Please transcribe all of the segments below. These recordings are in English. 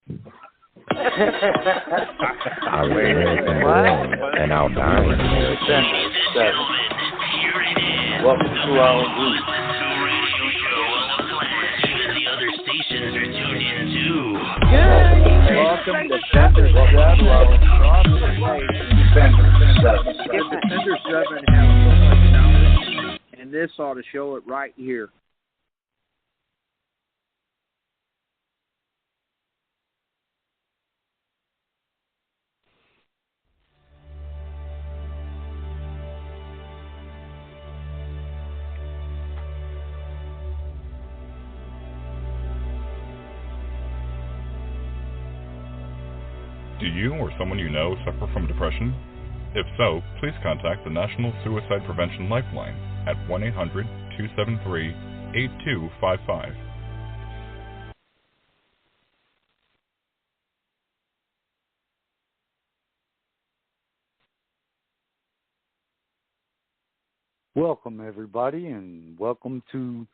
Our American born and our dying American. Welcome to our group. Welcome to Defender 7. Defender 7 has so much knowledge, and this ought to show it right here. Do you or someone you know suffer from depression? If so, please contact the National Suicide Prevention Lifeline at 1-800-273-8255. Welcome, everybody, and welcome to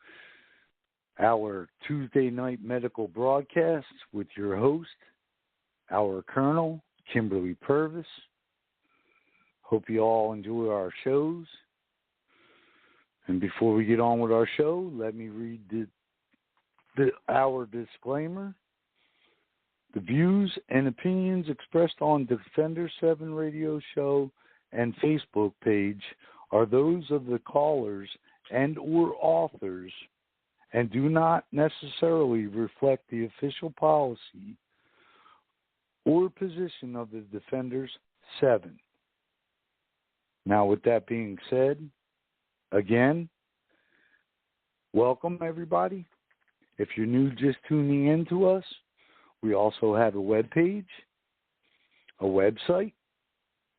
our Tuesday night medical broadcast with your host, our Colonel, Kimberly Purvis. Hope you all enjoy our shows. And before we get on with our show, let me read our disclaimer. The views and opinions expressed on Defender 7 radio show and Facebook page are those of the callers and or authors and do not necessarily reflect the official policy or position of the Defenders 7. Now, with that being said, again, welcome everybody. If you're new just tuning in to us, we also have a web page, a website,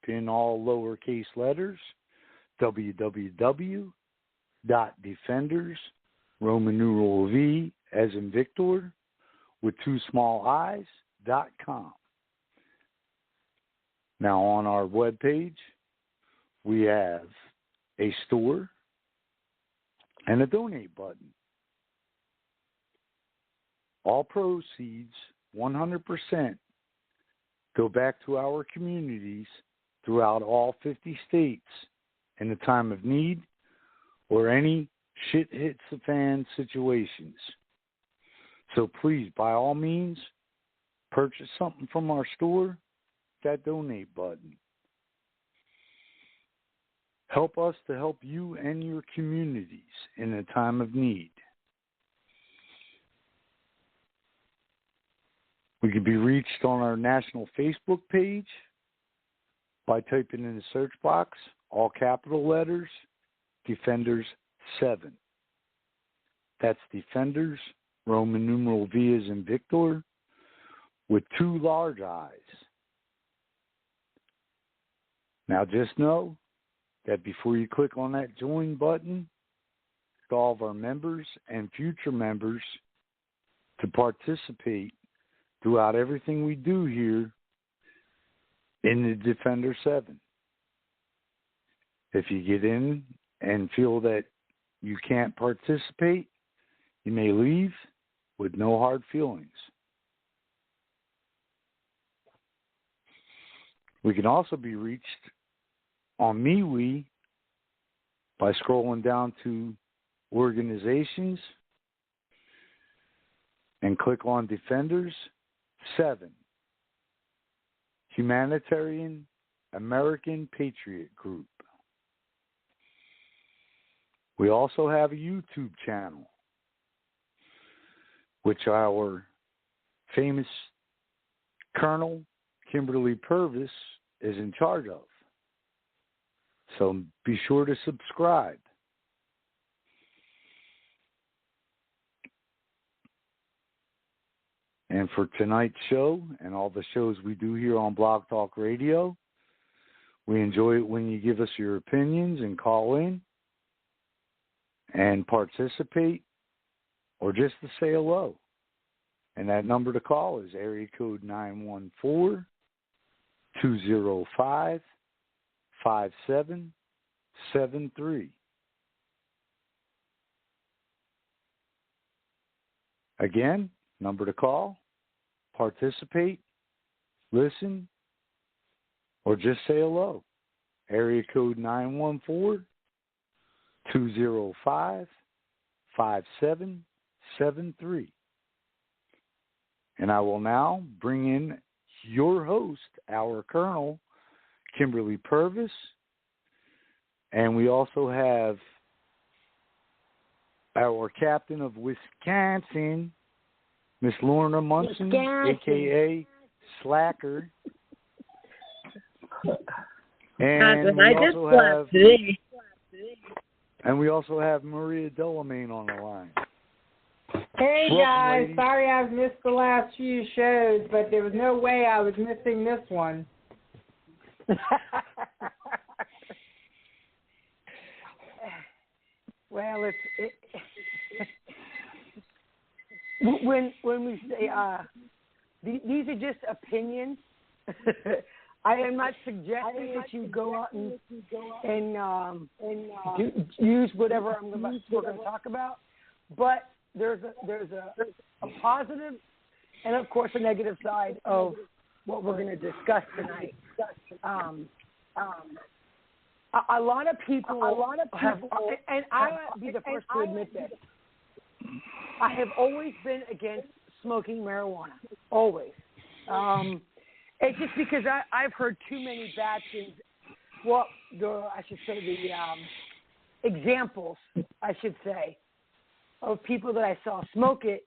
in all lowercase letters, www.defenders, Roman numeral V as in Victor, with 2 small i's.com. Now, on our webpage, we have a store and a donate button. All proceeds, 100%, go back to our communities throughout all 50 states in a time of need or any shit hits the fan situations. So please, by all means, purchase something from our store, that donate button. Help us to help you and your communities in a time of need. We can be reached on our national Facebook page by typing in the search box, all capital letters, Defenders 7. That's Defenders, Roman numeral V as in Victor, with 2 large I's. Now just know that before you click on that join button, all of our members and future members to participate throughout everything we do here in the Defender 7. If you get in and feel that you can't participate, you may leave with no hard feelings. We can also be reached on MeWe by scrolling down to organizations and click on Defenders 7, Humanitarian American Patriot Group. We also have a YouTube channel, which our famous Colonel Kimberly Purvis is in charge of. So be sure to subscribe. And for tonight's show and all the shows we do here on Blog Talk Radio, we enjoy it when you give us your opinions and call in and participate or just to say hello. And that number to call is area code 914-205-5773. Again, number to call, participate, listen, or just say hello. Area code 914-205-5773. And I will now bring in your host, our Colonel, Kimberly Purvis. And we also have our captain of Wisconsin, Miss Lorna Munson, a.k.a. Slacker. And we also have Maria Delamain on the line. Hey, Welcome, guys. ladies. Sorry I've missed the last few shows, but there was no way I was missing this one. Well, when we say these are just opinions, I am not suggesting that you go out and use whatever we're going to talk about, but there's a positive and of course a negative side of what we're going to discuss tonight. A lot of people have, and I'll be the first to admit this, I have always been against smoking marijuana, always. It's just because I've heard too many bad things. Well, examples, I should say, of people that I saw smoke it.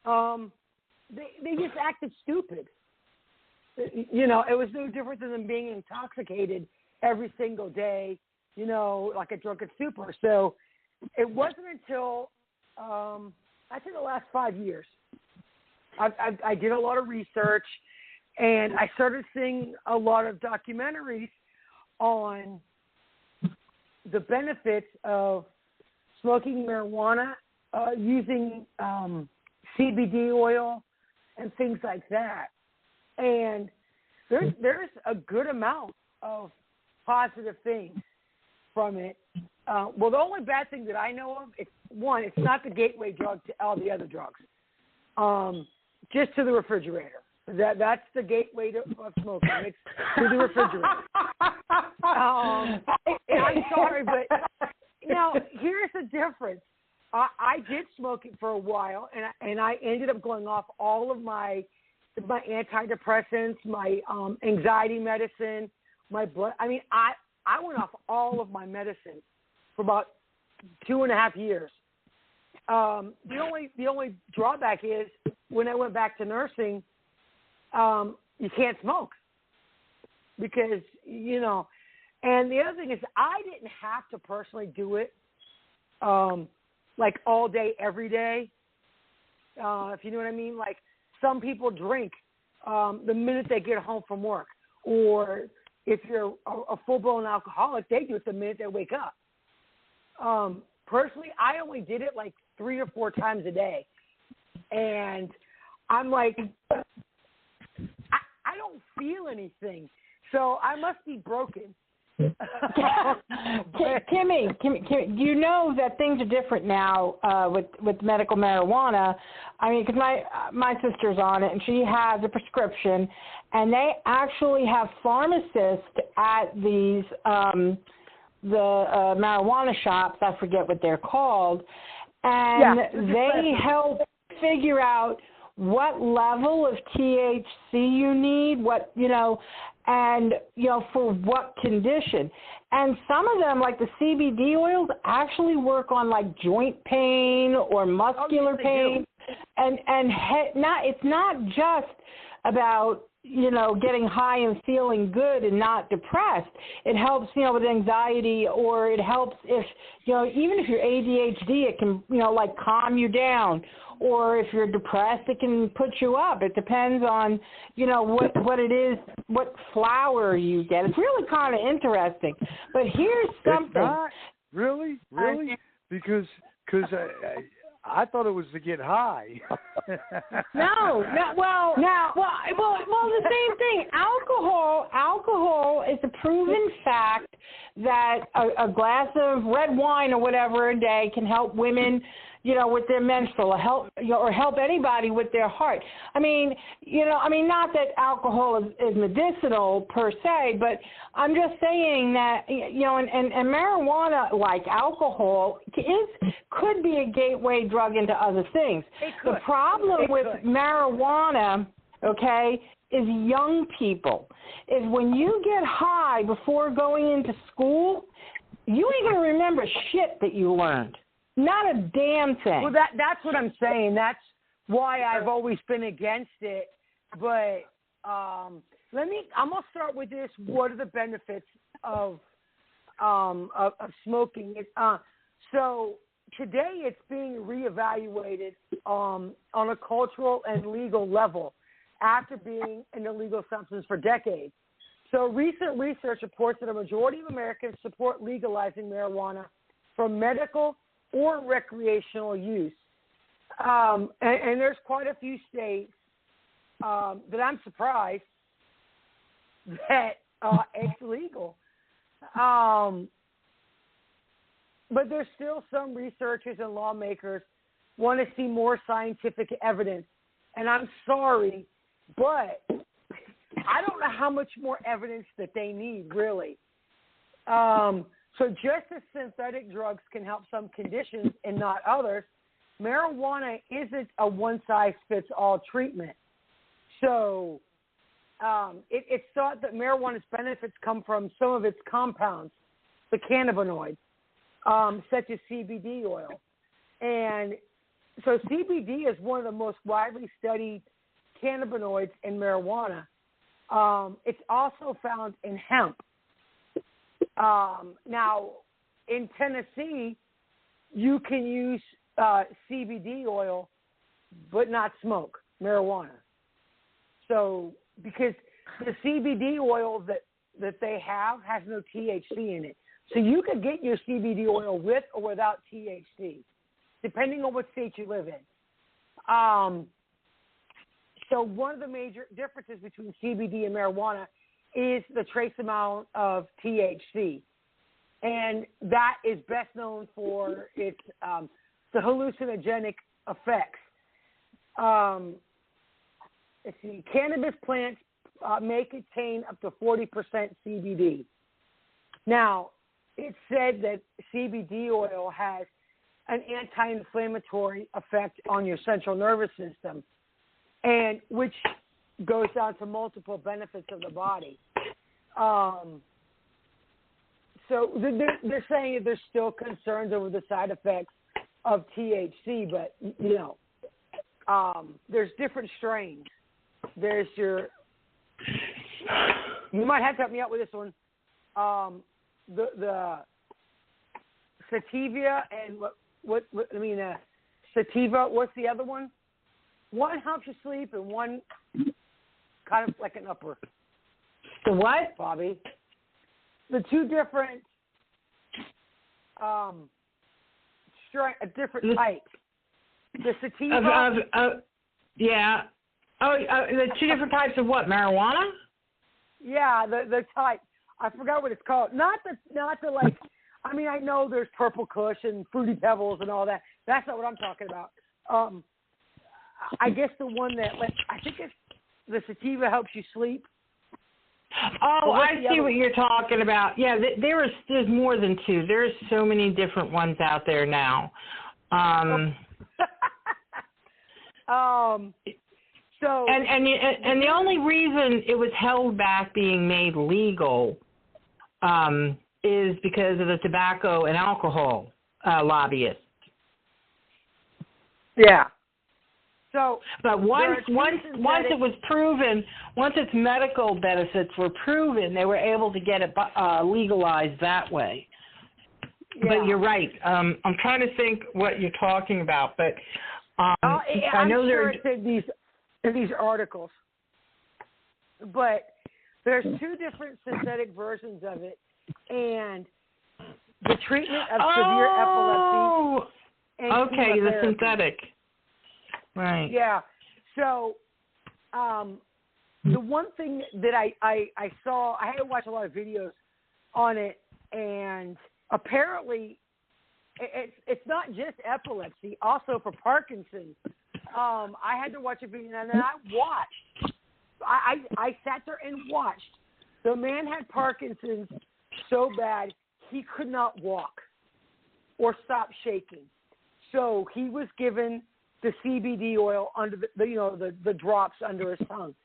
They just acted stupid. You know, it was no different than them being intoxicated every single day, you know, like a drunken stupor. So it wasn't until, I'd say the last 5 years, I did a lot of research, and I started seeing a lot of documentaries on the benefits of smoking marijuana, using CBD oil and things like that. And there's a good amount of positive things from it. Well, the only bad thing that I know of, it's not the gateway drug to all the other drugs. Just to the refrigerator. That's the gateway of smoking. It's to the refrigerator. I'm sorry, but you know, here's the difference. I did smoke it for a while, and I ended up going off all of my antidepressants, my anxiety medicine, my blood. I mean, I went off all of my medicine for about 2.5 years. The only drawback is when I went back to nursing, you can't smoke because, you know, and the other thing is I didn't have to personally do it like all day, every day, if you know what I mean. Like some people drink the minute they get home from work, or if you're a full-blown alcoholic, they do it the minute they wake up. Personally, I only did it like 3 or 4 times a day. And I'm like, I don't feel anything. So I must be broken. Kimmy, you know that things are different now with medical marijuana. I mean, because my sister's on it, and she has a prescription, and they actually have pharmacists at these the marijuana shops. I forget what they're called, and they help figure out what level of THC you need, what, you know, and, you know, for what condition. And some of them, like the CBD oils, actually work on like joint pain or muscular pain. And it's not just about, you know, getting high and feeling good and not depressed. It helps, you know, with anxiety, or it helps if, you know, even if you're ADHD, it can, you know, like calm you down. Or if you're depressed, it can put you up. It depends on, you know, what it is, what flower you get. It's really kind of interesting. But here's something. It's not really, because I thought it was to get high. No. Well, the same thing. Alcohol is a proven fact that a glass of red wine or whatever a day can help women, with their menstrual, or help anybody with their heart. I mean, not that alcohol is medicinal per se, but I'm just saying that, and marijuana, like alcohol, could be a gateway drug into other things. The problem with marijuana, okay, is young people. Is when you get high before going into school, you ain't going to remember shit that you learned. Not a damn thing. Well, that's what I'm saying. That's why I've always been against it. But I'm gonna start with this. What are the benefits of smoking? So today it's being reevaluated on a cultural and legal level after being an illegal substance for decades. So recent research reports that a majority of Americans support legalizing marijuana for medical or recreational use. And there's quite a few states that I'm surprised that it's legal. But there's still some researchers and lawmakers want to see more scientific evidence. And I'm sorry, but I don't know how much more evidence that they need, really. So just as synthetic drugs can help some conditions and not others, marijuana isn't a one-size-fits-all treatment. So it's thought that marijuana's benefits come from some of its compounds, the cannabinoids, such as CBD oil. And so CBD is one of the most widely studied cannabinoids in marijuana. It's also found in hemp. Now, in Tennessee, you can use CBD oil but not smoke marijuana. So, because the CBD oil that they have has no THC in it. So you could get your CBD oil with or without THC, depending on what state you live in. So one of the major differences between CBD and marijuana is the trace amount of THC. And that is best known for its the hallucinogenic effects. Let's see, cannabis plants may contain up to 40% CBD. Now, it's said that CBD oil has an anti-inflammatory effect on your central nervous system, and which goes down to multiple benefits of the body. So they're saying that there's still concerns over the side effects of THC, but, there's different strains. There's you might have to help me out with this one. The sativa and sativa, what's the other one? One helps you sleep and one kind of like an upper. The what, Bobby? The two different different types. The sativa. Yeah. The two different types of what? Marijuana? Yeah, the type. I forgot what it's called. Not the like. I mean, I know there's Purple Kush and Fruity Pebbles and all that. That's not what I'm talking about. I guess the one that I think it's the sativa helps you sleep. Oh, I see what you're talking about. Yeah, there's more than two. There's so many different ones out there now. So and the only reason it was held back being made legal is because of the tobacco and alcohol lobbyists. Yeah. So, but once it was proven, once its medical benefits were proven, they were able to get it legalized that way. Yeah. But you're right. I'm trying to think what you're talking about, but I know sure it's in these articles. But there's two different synthetic versions of it, and the treatment of severe epilepsy. Okay, the synthetic. Right. Yeah. So, the one thing that I saw, I had to watch a lot of videos on it, and apparently it's not just epilepsy. Also for Parkinson's, I had to watch a video, and then I watched. I sat there and watched. The man had Parkinson's so bad he could not walk or stop shaking. So he was given the CBD oil under the drops under his tongue.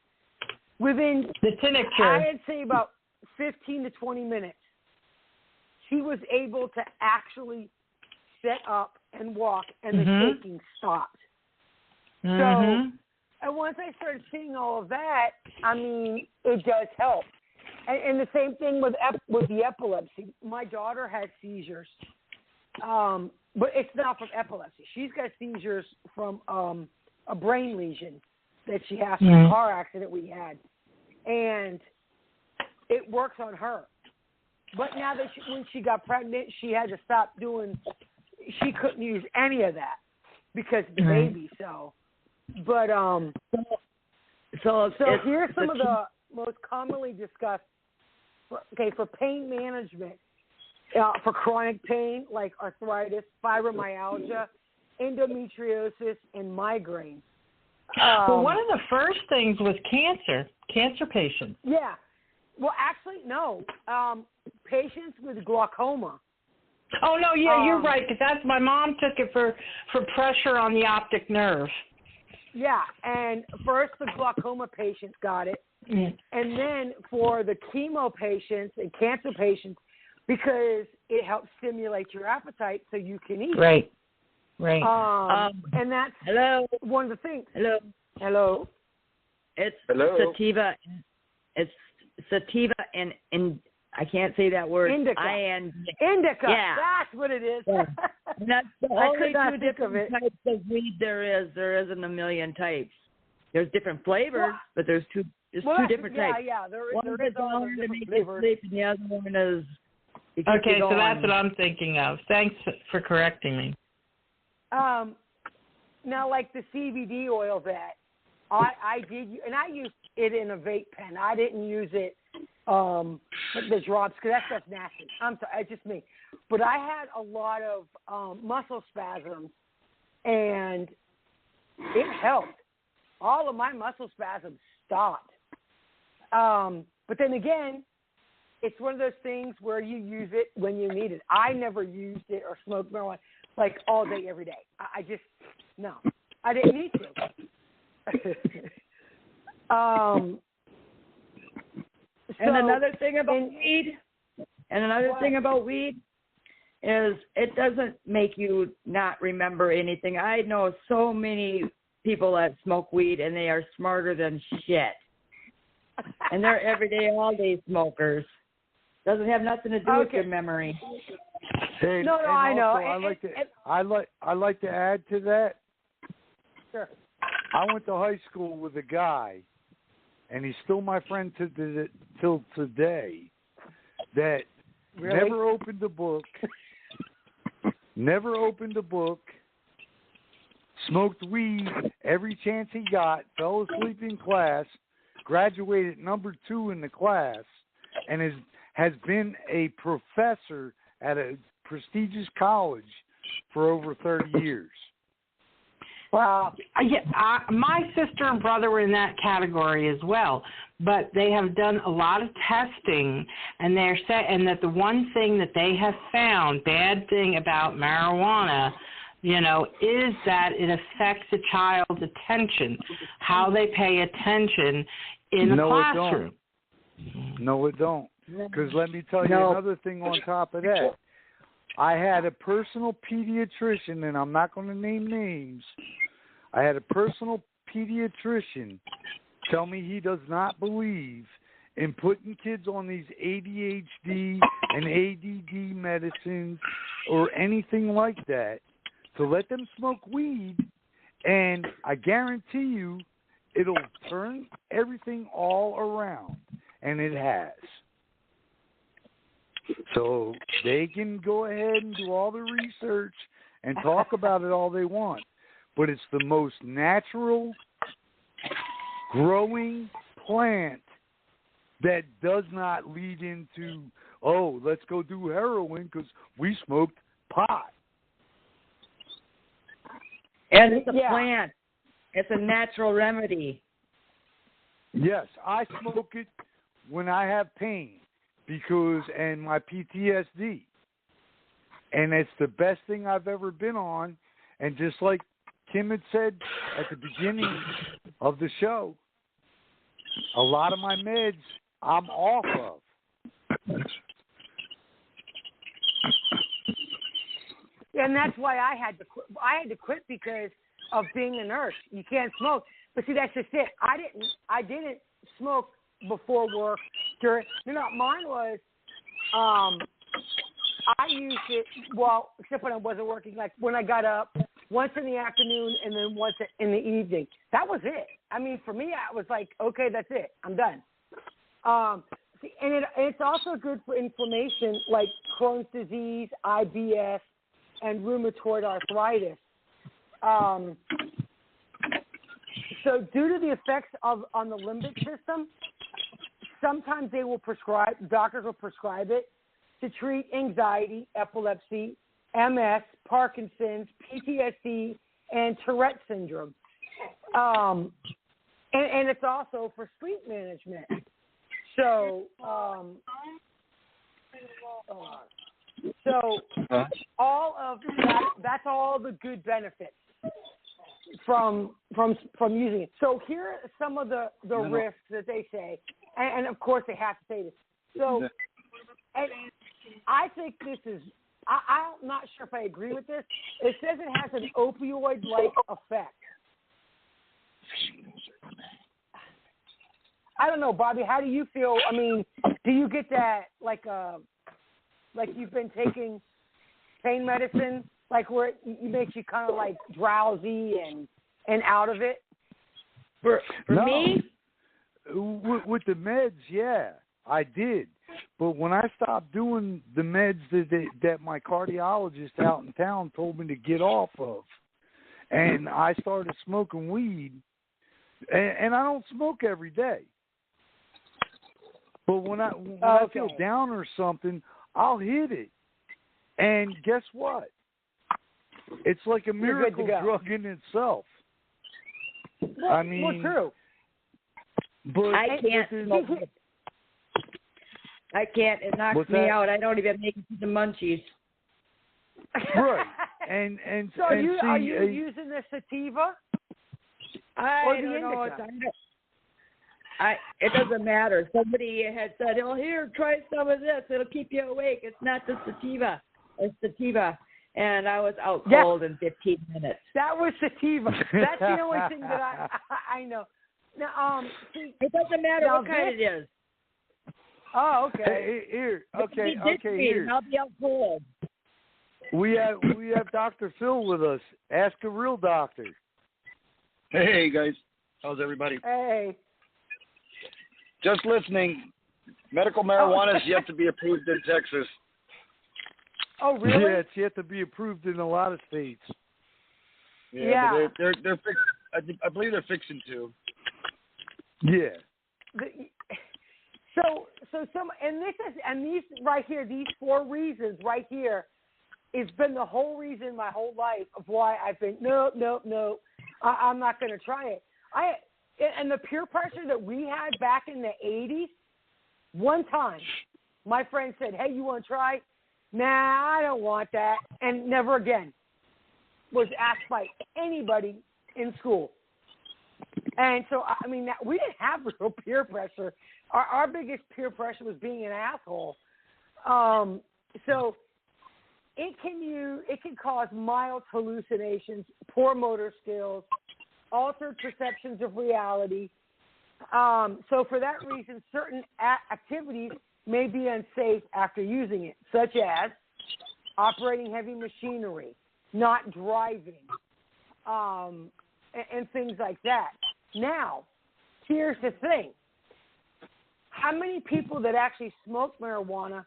Within the tincture, I'd say about 15 to 20 minutes, he was able to actually sit up and walk, and the shaking stopped. So, and once I started seeing all of that, I mean, it does help. And the same thing with the epilepsy. My daughter has seizures, but it's not from epilepsy. She's got seizures from a brain lesion that she has from a car accident we had, and it works on her. But now that when she got pregnant, she had to stop doing. She couldn't use any of that because of the baby. So, but so here's some of the most commonly discussed. For pain management, for chronic pain like arthritis, fibromyalgia, endometriosis, and migraine. Well, one of the first things was cancer patients. Yeah. Well, actually, no. Patients with glaucoma. Oh, no, yeah, you're right, because that's my mom took it for pressure on the optic nerve. Yeah, and first the glaucoma patients got it. And then for the chemo patients and cancer patients, because it helps stimulate your appetite so you can eat. Right. And that's one of the things. Hello. It's sativa. It's sativa and I can't say that word. Indica. Indica. Yeah. That's what it is. Yeah. And that's the only two different types of weed there is. There isn't a million types. There's different flavors, but there's two. There's two different types. Yeah. One is on to make you sleep, and the other one is. Okay, so that's what I'm thinking of. Thanks for correcting me. Now, like the CBD oil that I did, and I used it in a vape pen. I didn't use it the drops because that stuff's nasty. I'm sorry, it's just me. But I had a lot of muscle spasms, and it helped. All of my muscle spasms stopped. But then again, it's one of those things where you use it when you need it. I never used it or smoked marijuana like all day, every day. I just, no, I didn't need to. And another thing about weed is it doesn't make you not remember anything. I know so many people that smoke weed and they are smarter than shit. And they're everyday, all-day smokers. Doesn't have nothing to do with your memory. Hey, no, I know. I'd like to add to that. Sure. I went to high school with a guy, and he's still my friend till today, that never opened a book, smoked weed every chance he got, fell asleep in class, graduated number 2 in the class, and has been a professor at a prestigious college for over 30 years. Well, my sister and brother were in that category as well, but they have done a lot of testing, and they're saying that the one thing that they have found, bad thing about marijuana, is that it affects a child's attention, how they pay attention in the classroom. No, it don't. Because let me tell you another thing on top of that. I had a personal pediatrician, and I'm not going to name names. I had a personal pediatrician tell me he does not believe in putting kids on these ADHD and ADD medicines or anything like that, to let them smoke weed, and I guarantee you it'll turn everything all around, and it has. So they can go ahead and do all the research and talk about it all they want, but it's the most natural growing plant that does not lead into, let's go do heroin because we smoked pot. And it's a plant. It's a natural remedy. Yes, I smoke it when I have pain and my PTSD. And it's the best thing I've ever been on. And just like Kim had said at the beginning of the show, a lot of my meds I'm off of. And that's why I had to quit. I had to quit because of being a nurse. You can't smoke. But see, that's just it. I didn't smoke before work. Mine was, I used it, well, except when I wasn't working, like when I got up, once in the afternoon and then once in the evening. That was it. I mean, for me, I was like, okay, that's it. I'm done. And it's also good for inflammation like Crohn's disease, IBS, and rheumatoid arthritis. So due to the effects on the limbic system, sometimes doctors will prescribe it to treat anxiety, epilepsy, MS, Parkinson's, PTSD, and Tourette syndrome. And it's also for sleep management. So, all of that's all the good benefits from using it. So here are some of the risks that they say, and of course they have to say this. So, and I think this is, I'm not sure if I agree with this. It says it has an opioid-like effect. I don't know, Bobby. How do you feel? I mean, do you get that like you've been taking pain medicine, like where it makes you kind of like drowsy and out of it? For me, with the meds, yeah, I did. But when I stopped doing the meds that my cardiologist out in town told me to get off of, and I started smoking weed, and I don't smoke every day. But when I feel down or something, I'll hit it. And guess what? It's like a miracle drug in itself. Well, I mean, true. But I can't smoke it. I can't. It knocks me out. I don't even make it to the munchies. Right. And so are you using the sativa? I don't know. It doesn't matter. Somebody had said, "Oh, here, try some of this. It'll keep you awake." It's not the sativa. It's sativa. And I was out cold in 15 minutes. That was sativa. That's the only thing that I know. Now, it doesn't matter what kind it is. Oh, okay. Here. I'll be out cold. We have Dr. Phil with us. Ask a real doctor. Hey guys, how's everybody? Hey. Just listening. Medical marijuana is yet to be approved in Texas. Oh, really? Yeah, it's yet to be approved in a lot of states. Yeah. But they're I believe they're fixing to. Yeah. So these right here, these 4 reasons right here, it's been the whole reason my whole life of why I've been no, I'm not going to try it. And the peer pressure that we had back in the 80s, one time, my friend said, "Hey, you want to try?" Nah, I don't want that, and never again was asked by anybody in school. And so, I mean, we didn't have real peer pressure. Our biggest peer pressure was being an asshole. So it can cause mild hallucinations, poor motor skills, altered perceptions of reality. So for that reason, certain activities may be unsafe after using it, such as operating heavy machinery, not driving, and things like that. Now, here's the thing. How many people that actually smoke marijuana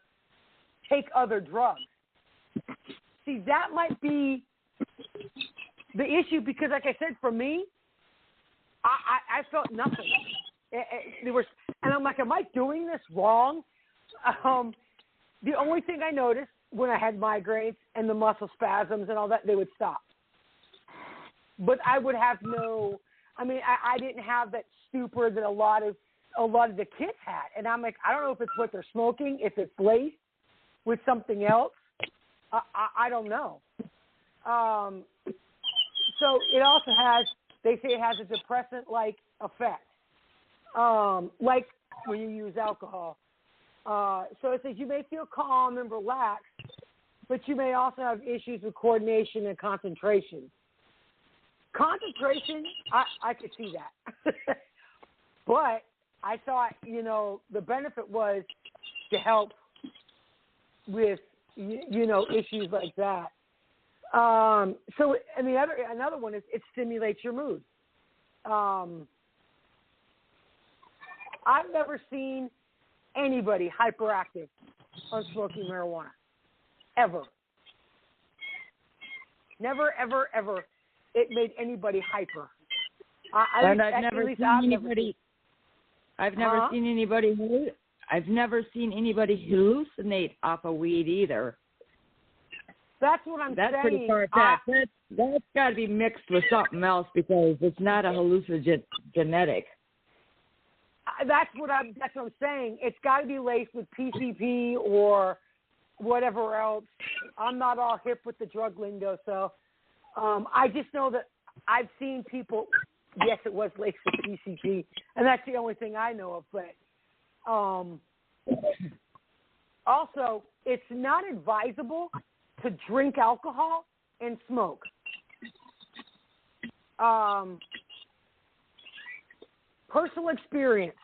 take other drugs? See, that might be the issue because, like I said, for me, I felt nothing. And I'm like, am I doing this wrong? The only thing I noticed when I had migraines and the muscle spasms and all that, they would stop. but I would have no. I mean, I didn't have that stupor that a lot of the kids had, and I'm like, I don't know if it's what they're smoking, if it's laced with something else. I don't know. So it also has. They say it has a depressant-like effect, like when you use alcohol. So it says you may feel calm and relaxed, but you may also have issues with coordination and concentration. Concentration, I could see that. But I thought, the benefit was to help with, issues like that. So, and another one is it stimulates your mood. I've never seen anybody hyperactive on smoking marijuana, ever. Never, ever, ever. It made anybody hyper. I've never seen anybody hallucinate off of weed either. That's what I'm saying. That's pretty far-fetched. That's got to be mixed with something else because it's not a hallucinogenic. That's what I'm saying. It's got to be laced with PCP or whatever else. I'm not all hip with the drug lingo, so I just know that I've seen people. Yes, it was laced with PCP, and that's the only thing I know of. But also, it's not advisable to drink alcohol and smoke. Personal experience,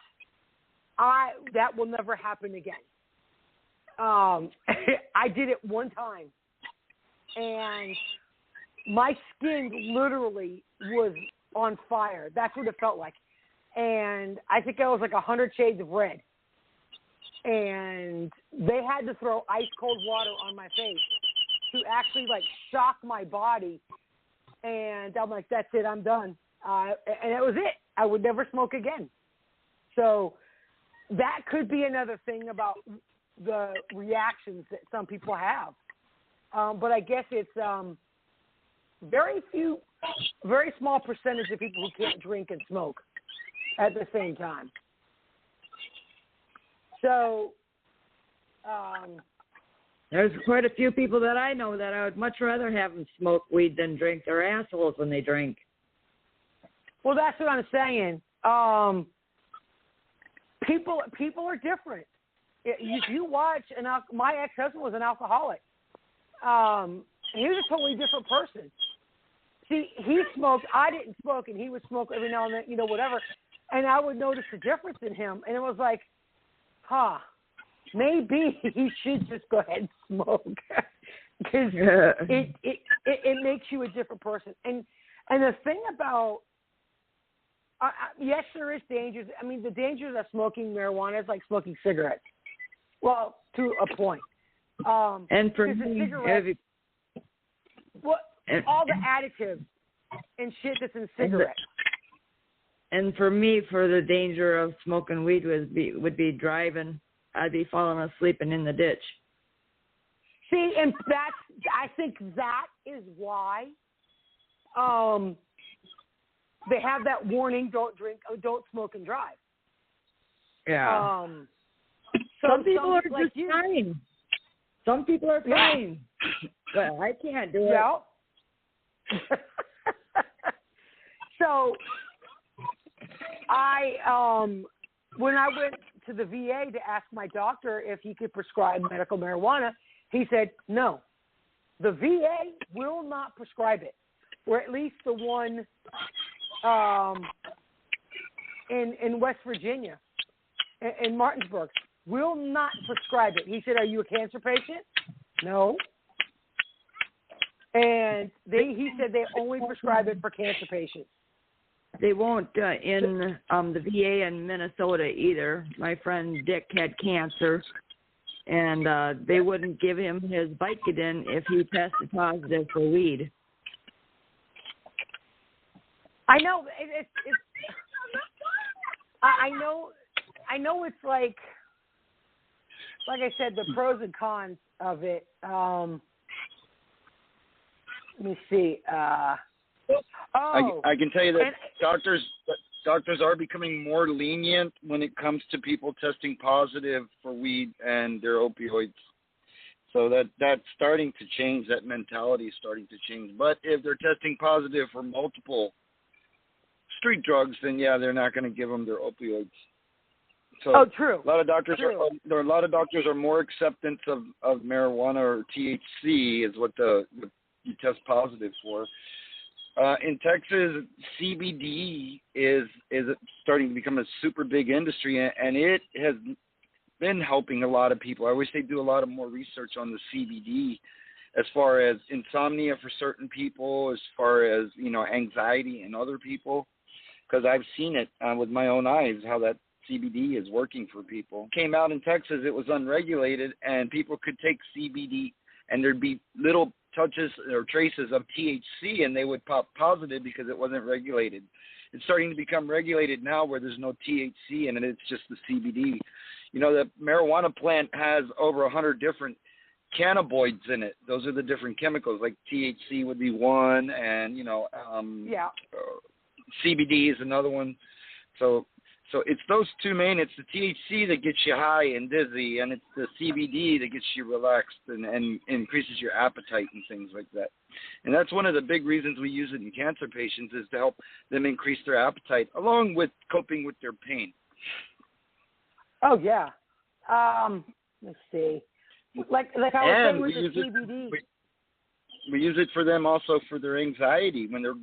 that will never happen again. I did it one time, and my skin literally was on fire. That's what it felt like. And I think I was like 100 shades of red. And they had to throw ice cold water on my face to actually shock my body. And I'm like, that's it, I'm done. And that was it. I would never smoke again. So that could be another thing about the reactions that some people have. But I guess it's very small percentage of people who can't drink and smoke at the same time. So there's quite a few people that I know that I would much rather have them smoke weed than drink. They're assholes when they drink. Well, that's what I'm saying. People are different. If you watch, my ex-husband was an alcoholic. He was a totally different person. See, he smoked. I didn't smoke, and he would smoke every now and then, whatever. And I would notice the difference in him, and it was like, maybe he should just go ahead and smoke because it makes you a different person. And the thing about yes, there is dangers. I mean, the dangers of smoking marijuana is like smoking cigarettes. Well, to a point. And for me, all the additives and shit that's in cigarettes. And for me, for the danger of smoking weed would be driving. I'd be falling asleep and in the ditch. See, and I think that is why they have that warning: don't smoke and drive. Yeah. Some people are like just fine. Some people are fine, but I can't do it. So when I went to the VA to ask my doctor if he could prescribe medical marijuana, he said no. The VA will not prescribe it, or at least the one in West Virginia, in Martinsburg, will not prescribe it. He said, "Are you a cancer patient?" No. And he said they only prescribe it for cancer patients. They won't in the VA in Minnesota either. My friend Dick had cancer, and they wouldn't give him his Vicodin if he tested positive for weed. I know I know it's like I said, the pros and cons of it. Let me see. I can tell you that doctors are becoming more lenient when it comes to people testing positive for weed and their opioids. So that's starting to change. That mentality is starting to change. But if they're testing positive for multiple street drugs, then yeah, they're not going to give them their opioids. So true. A lot of doctors are more acceptance of marijuana or THC is what you test positive for. In Texas, CBD is starting to become a super big industry, and it has been helping a lot of people. I wish they'd do a lot of more research on the CBD as far as insomnia for certain people, as far as, anxiety in other people, because I've seen it with my own eyes how that CBD is working for people. It came out in Texas, it was unregulated, and people could take CBD and there'd be little touches or traces of THC and they would pop positive because it wasn't regulated. It's starting to become regulated now where there's no THC in it, it's just the CBD. The marijuana plant has over 100 different cannabinoids in it. Those are the different chemicals, like THC would be one, and, CBD is another one. So it's those two main. It's the THC that gets you high and dizzy, and it's the CBD that gets you relaxed and increases your appetite and things like that. And that's one of the big reasons we use it in cancer patients is to help them increase their appetite along with coping with their pain. Oh, yeah. Let's see. Like I was saying with the CBD. We use it for them also for their anxiety. When they're,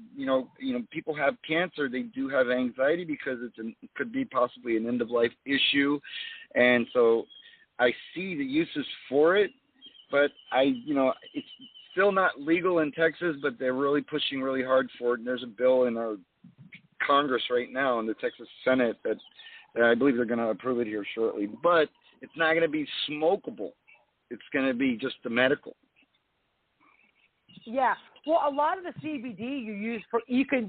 people have cancer, they do have anxiety because it could be possibly an end-of-life issue. And so I see the uses for it, but it's still not legal in Texas, but they're really pushing really hard for it. And there's a bill in our Congress right now in the Texas Senate that I believe they're going to approve it here shortly. But it's not going to be smokable. It's going to be just the medical. Yeah. Well, a lot of the CBD you use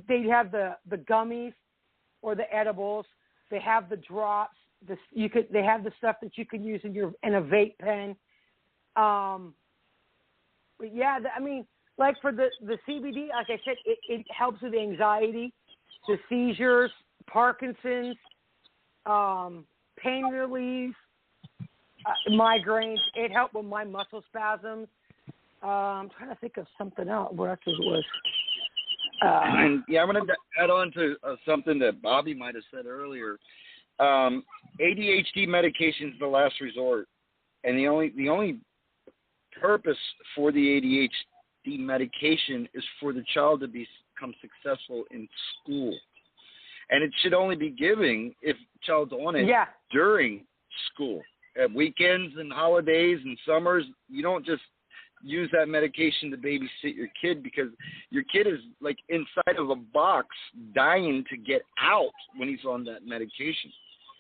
they have the gummies or the edibles. They have the drops. They have the stuff that you can use in a vape pen. But yeah, like for the CBD, like I said, it helps with anxiety, the seizures, Parkinson's, pain relief, migraines. It helped with my muscle spasms. I'm trying to think of something else. What else it was? I'm going to add on to something that Bobby might have said earlier. ADHD medication is the last resort, and the only purpose for the ADHD medication is for the child to become successful in school, and it should only be given if the child's on it during school. At weekends and holidays and summers, you don't just use that medication to babysit your kid because your kid is like inside of a box dying to get out when he's on that medication.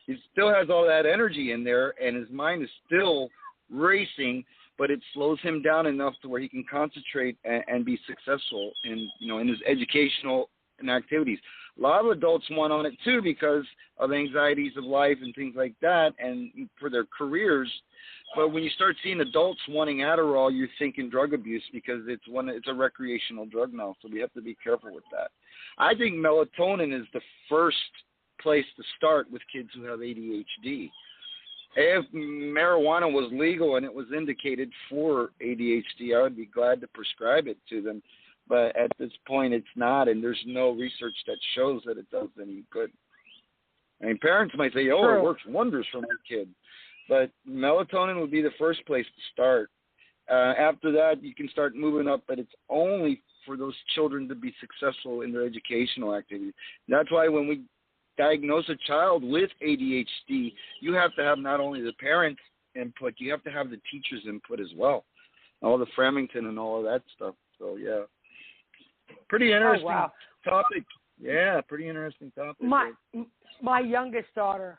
He still has all that energy in there and his mind is still racing, but it slows him down enough to where he can concentrate and be successful in his educational and activities. A lot of adults want on it too because of anxieties of life and things like that and for their careers. But when you start seeing adults wanting Adderall, you're thinking drug abuse because it's a recreational drug now. So we have to be careful with that. I think melatonin is the first place to start with kids who have ADHD. If marijuana was legal and it was indicated for ADHD, I would be glad to prescribe it to them. But at this point, it's not, and there's no research that shows that it does any good. I mean, parents might say, "Oh, it works wonders for my kid," but melatonin would be the first place to start. After that, you can start moving up, but it's only for those children to be successful in their educational activities. That's why when we diagnose a child with ADHD, you have to have not only the parents' input, you have to have the teachers' input as well, all the Framingham and all of that stuff. So, yeah. Pretty interesting topic. Yeah, pretty interesting topic. My youngest daughter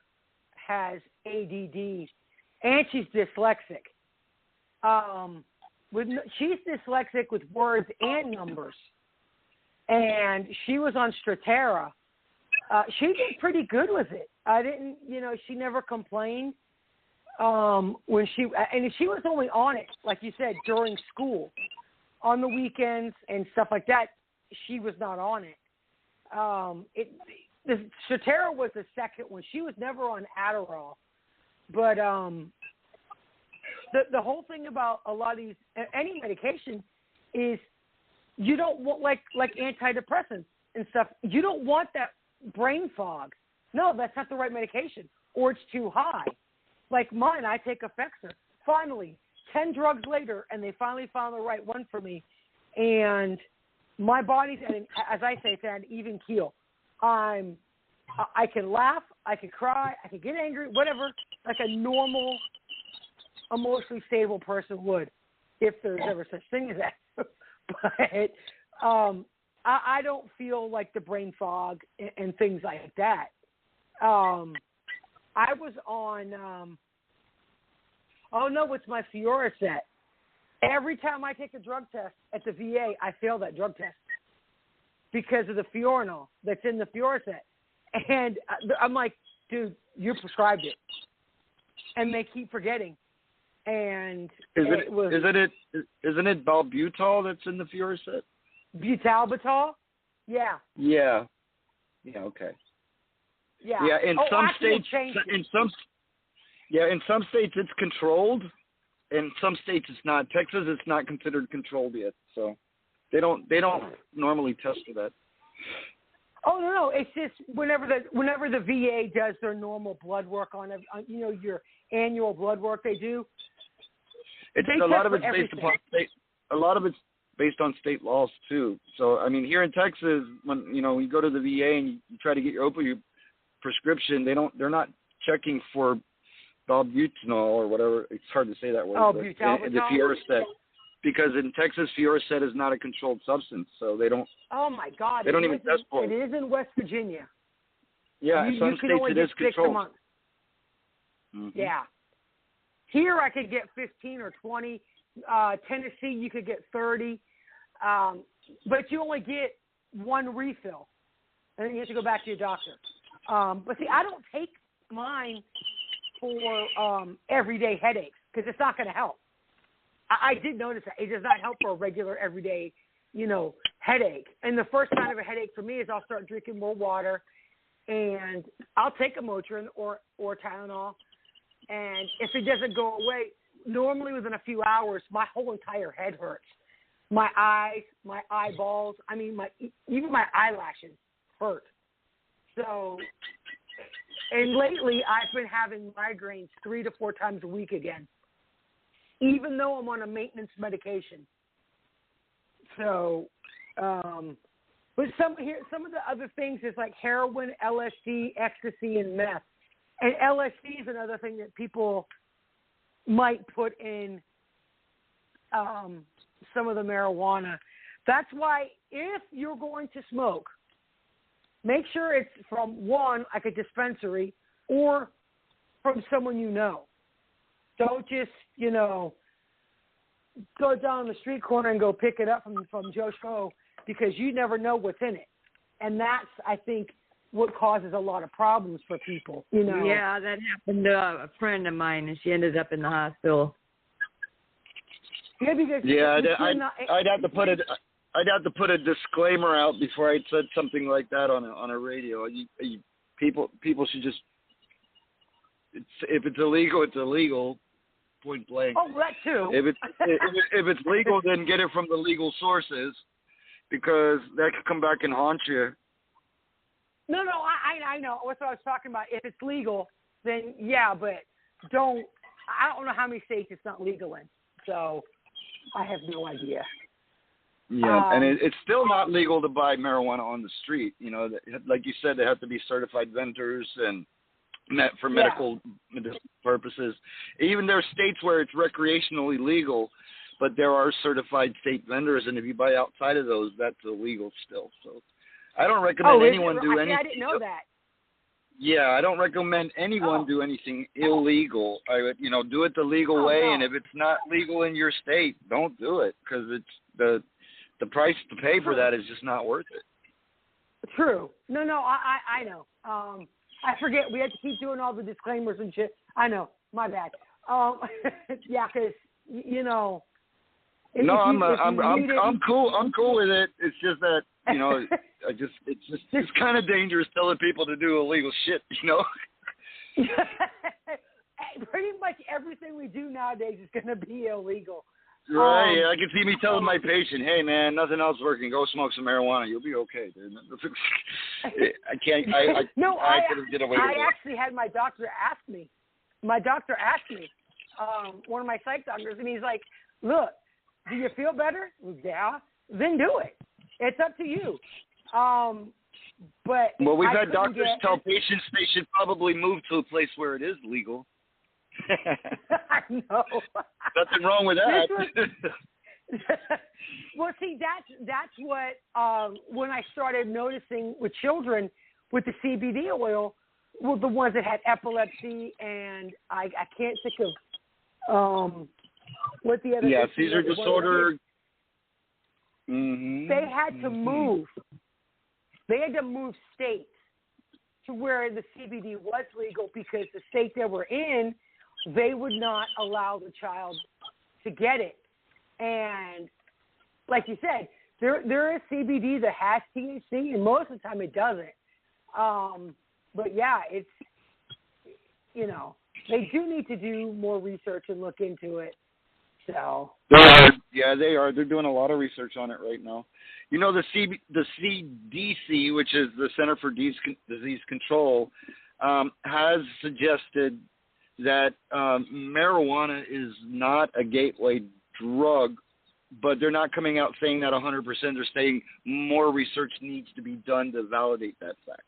has ADD, and she's dyslexic. She's dyslexic with words and numbers, and she was on Strattera. She did pretty good with it. She never complained when she was only on it, like you said, during school, on the weekends and stuff like that. she was not on it. The Strattera was the second one. She was never on Adderall. But the whole thing about a lot of these, any medication, is you don't want, like antidepressants and stuff, you don't want that brain fog. No, that's not the right medication, or it's too high. Like mine, I take Effexor. Finally, 10 drugs later, and they finally found the right one for me. And my body's at as I say, it's at an even keel. I can laugh, I can cry, I can get angry, whatever, like a normal, emotionally stable person would, if there's ever such thing as that. But I don't feel like the brain fog and things like that. I was on, it's my Fioricet. Every time I take a drug test at the VA, I fail that drug test because of the Fiorinol that's in the Fioricet. And I'm like, dude, you prescribed it. And they keep forgetting. And isn't it Balbutal that's in the Fioricet? Butalbital? Yeah. Yeah. Yeah, okay. Yeah. Yeah, in some states in some states it's controlled. In some states it's not. Texas, it's not considered controlled yet. So they don't normally test for that. Oh no! It's just whenever the VA does their normal blood work on your annual blood work they do. A lot of it's based on state laws too. So I mean, here in Texas, when you go to the VA and you try to get your opioid prescription, they're not checking for Balbutal or whatever. It's hard to say that word. Oh, Butalbital. The Fioricet. Because in Texas, Fioricet is not a controlled substance, so they don't. Oh my God! They don't even test for it. It is in West Virginia. Yeah, in some states it is controlled. Mm-hmm. Yeah. Here I could get 15 or 20. Tennessee you could get 30, but you only get one refill, and then you have to go back to your doctor. But see, I don't take mine for everyday headaches because it's not going to help. I did notice that it does not help for a regular everyday, headache. And the first sign of a headache for me is I'll start drinking more water, and I'll take a Motrin or Tylenol. And if it doesn't go away, normally within a few hours, my whole entire head hurts. My eyes, my eyeballs, even my eyelashes hurt. So, and lately I've been having migraines 3 to 4 times a week again, even though I'm on a maintenance medication. So, but some of the other things is like heroin, LSD, ecstasy, and meth. And LSD is another thing that people might put in some of the marijuana. That's why if you're going to smoke, make sure it's from one, like a dispensary, or from someone you know. Don't just, go down the street corner and go pick it up from Joe Schmo, because you never know what's in it. And that's, I think, what causes a lot of problems for people, Yeah, that happened to a friend of mine, and she ended up in the hospital. Yeah, because I'd have to put a disclaimer out before I said something like that on a radio. People should just, if it's illegal, it's illegal, point blank. Oh, that too. If it's legal, then get it from the legal sources, because that could come back and haunt you. No, I know. That's what I was talking about. If it's legal, then yeah, but I don't know how many states it's not legal in. So I have no idea. Yeah, and it's still not legal to buy marijuana on the street. Like you said, they have to be certified vendors and for medical purposes. Even there are states where it's recreationally legal, but there are certified state vendors, and if you buy outside of those, that's illegal still. So I don't recommend anyone do anything. I didn't know that. Yeah, I don't recommend anyone do anything illegal. I would, do it the legal way, and if it's not legal in your state, don't do it, because it's the price to pay for that is just not worth it. True. No, I know. I forget. We have to keep doing all the disclaimers and shit. I know. My bad. Yeah, because, No, I'm cool. I'm cool with it. It's just that, you know, it's kind of dangerous telling people to do illegal shit, you know. Pretty much everything we do nowadays is going to be illegal. Right. I can see me telling my patient, "Hey, man, nothing else working. Go smoke some marijuana. You'll be okay, dude." I can't. I couldn't get away with it. I actually had my doctor ask me. My doctor asked me, one of my psych doctors, and he's like, "Look, do you feel better? Yeah, then do it. It's up to you." But we've had doctors tell patients they should probably move to a place where it is legal. I know. Nothing wrong with that. Well, see, that's what when I started noticing with children with the CBD oil, were the ones that had epilepsy, and I can't think of what the other. Yeah, seizure disorder. Mm-hmm. They had to move. They had to move states to where the CBD was legal because the state they were in, they would not allow the child to get it. And like you said, there is CBD that has THC, and most of the time it doesn't. But yeah, it's, you know, they do need to do more research and look into it. So. Yeah, they are. They're doing a lot of research on it right now. You know, the CDC, which is the Center for Disease Control, has suggested that marijuana is not a gateway drug, but they're not coming out saying that 100%. They're saying more research needs to be done to validate that fact.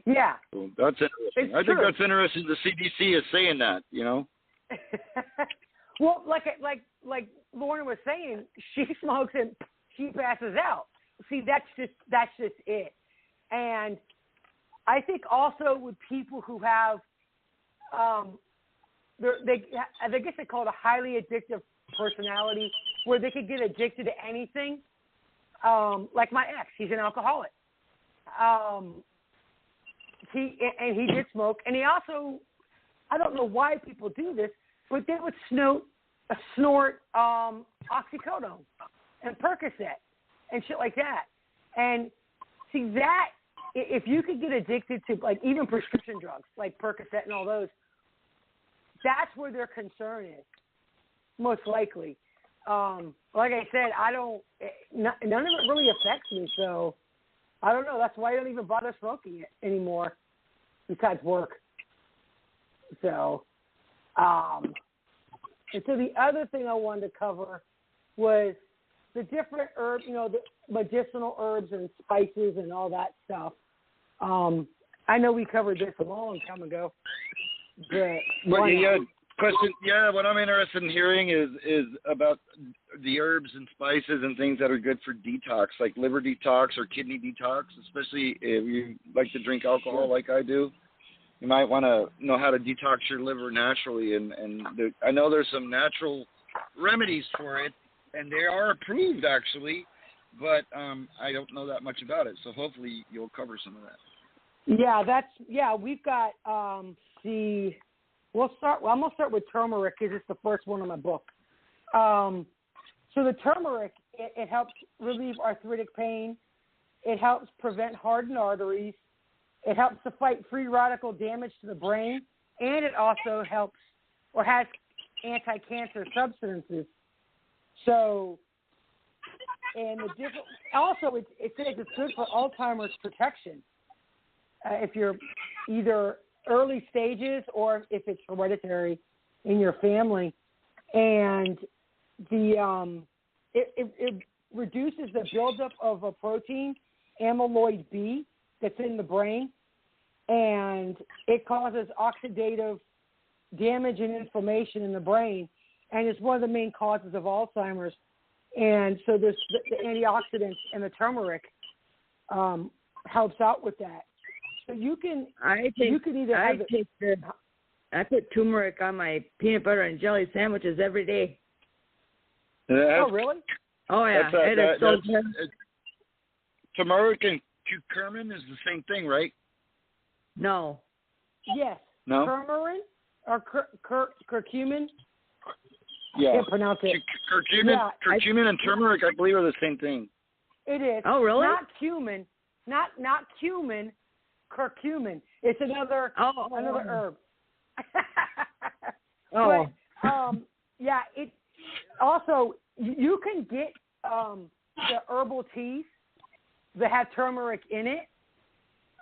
Yeah. So that's interesting. I think that's interesting. The CDC is saying that, you know. Well, like Lauren was saying, she smokes and she passes out. See, that's just it. And I think also with people who have, I guess they call it a highly addictive personality, where they could get addicted to anything. Like my ex, he's an alcoholic. He did smoke, and he also, I don't know why people do this, but they would snort oxycodone and Percocet and shit like that. And see that, if you could get addicted to, like, even prescription drugs like Percocet and all those, that's where their concern is, most likely. Like I said, none of it really affects me, so I don't know. That's why I don't even bother smoking it anymore, besides work. So, and so the other thing I wanted to cover was the different herbs, you know, the medicinal herbs and spices and all that stuff. I know we covered this a long time ago. But question. Yeah, what I'm interested in hearing is about the herbs and spices and things that are good for detox, like liver detox or kidney detox, especially if you like to drink alcohol like I do. You might want to know how to detox your liver naturally, and I know there's some natural remedies for it, and they are approved actually, but I don't know that much about it. So hopefully you'll cover some of that. Yeah, we've got I'm gonna start with turmeric because it's the first one in my book. So the turmeric, it helps relieve arthritic pain. It helps prevent hardened arteries. It helps to fight free radical damage to the brain, and it also helps or has anti-cancer substances. So, and the different, also it says it's good for Alzheimer's protection. If you're either early stages or if it's hereditary in your family, and it reduces the buildup of a protein, amyloid B, that's in the brain, and it causes oxidative damage and inflammation in the brain, and it's one of the main causes of Alzheimer's. And so there's the antioxidants and the turmeric helps out with that. So you can I put turmeric on my peanut butter and jelly sandwiches every day. Oh, really? Oh, yeah. Turmeric and curcumin is the same thing, right? No. Yes. No? Turmeric or curcumin? Yeah. Can't pronounce it. Curcumin and turmeric, I believe, are the same thing. It is. Oh, really? Not cumin. Not cumin. Curcumin. It's another herb. Oh. But, yeah. It also, you can get the herbal teas that have turmeric in it.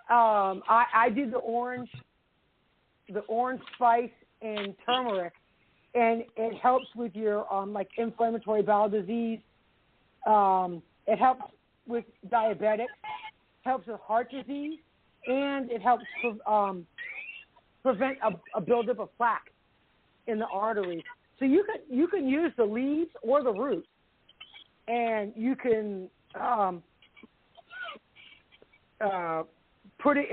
I do the orange spice and turmeric, and it helps with your like inflammatory bowel disease. It helps with diabetics, helps with heart disease, and it helps prevent a buildup of plaque in the arteries. So you can use the leaves or the roots, and you can put it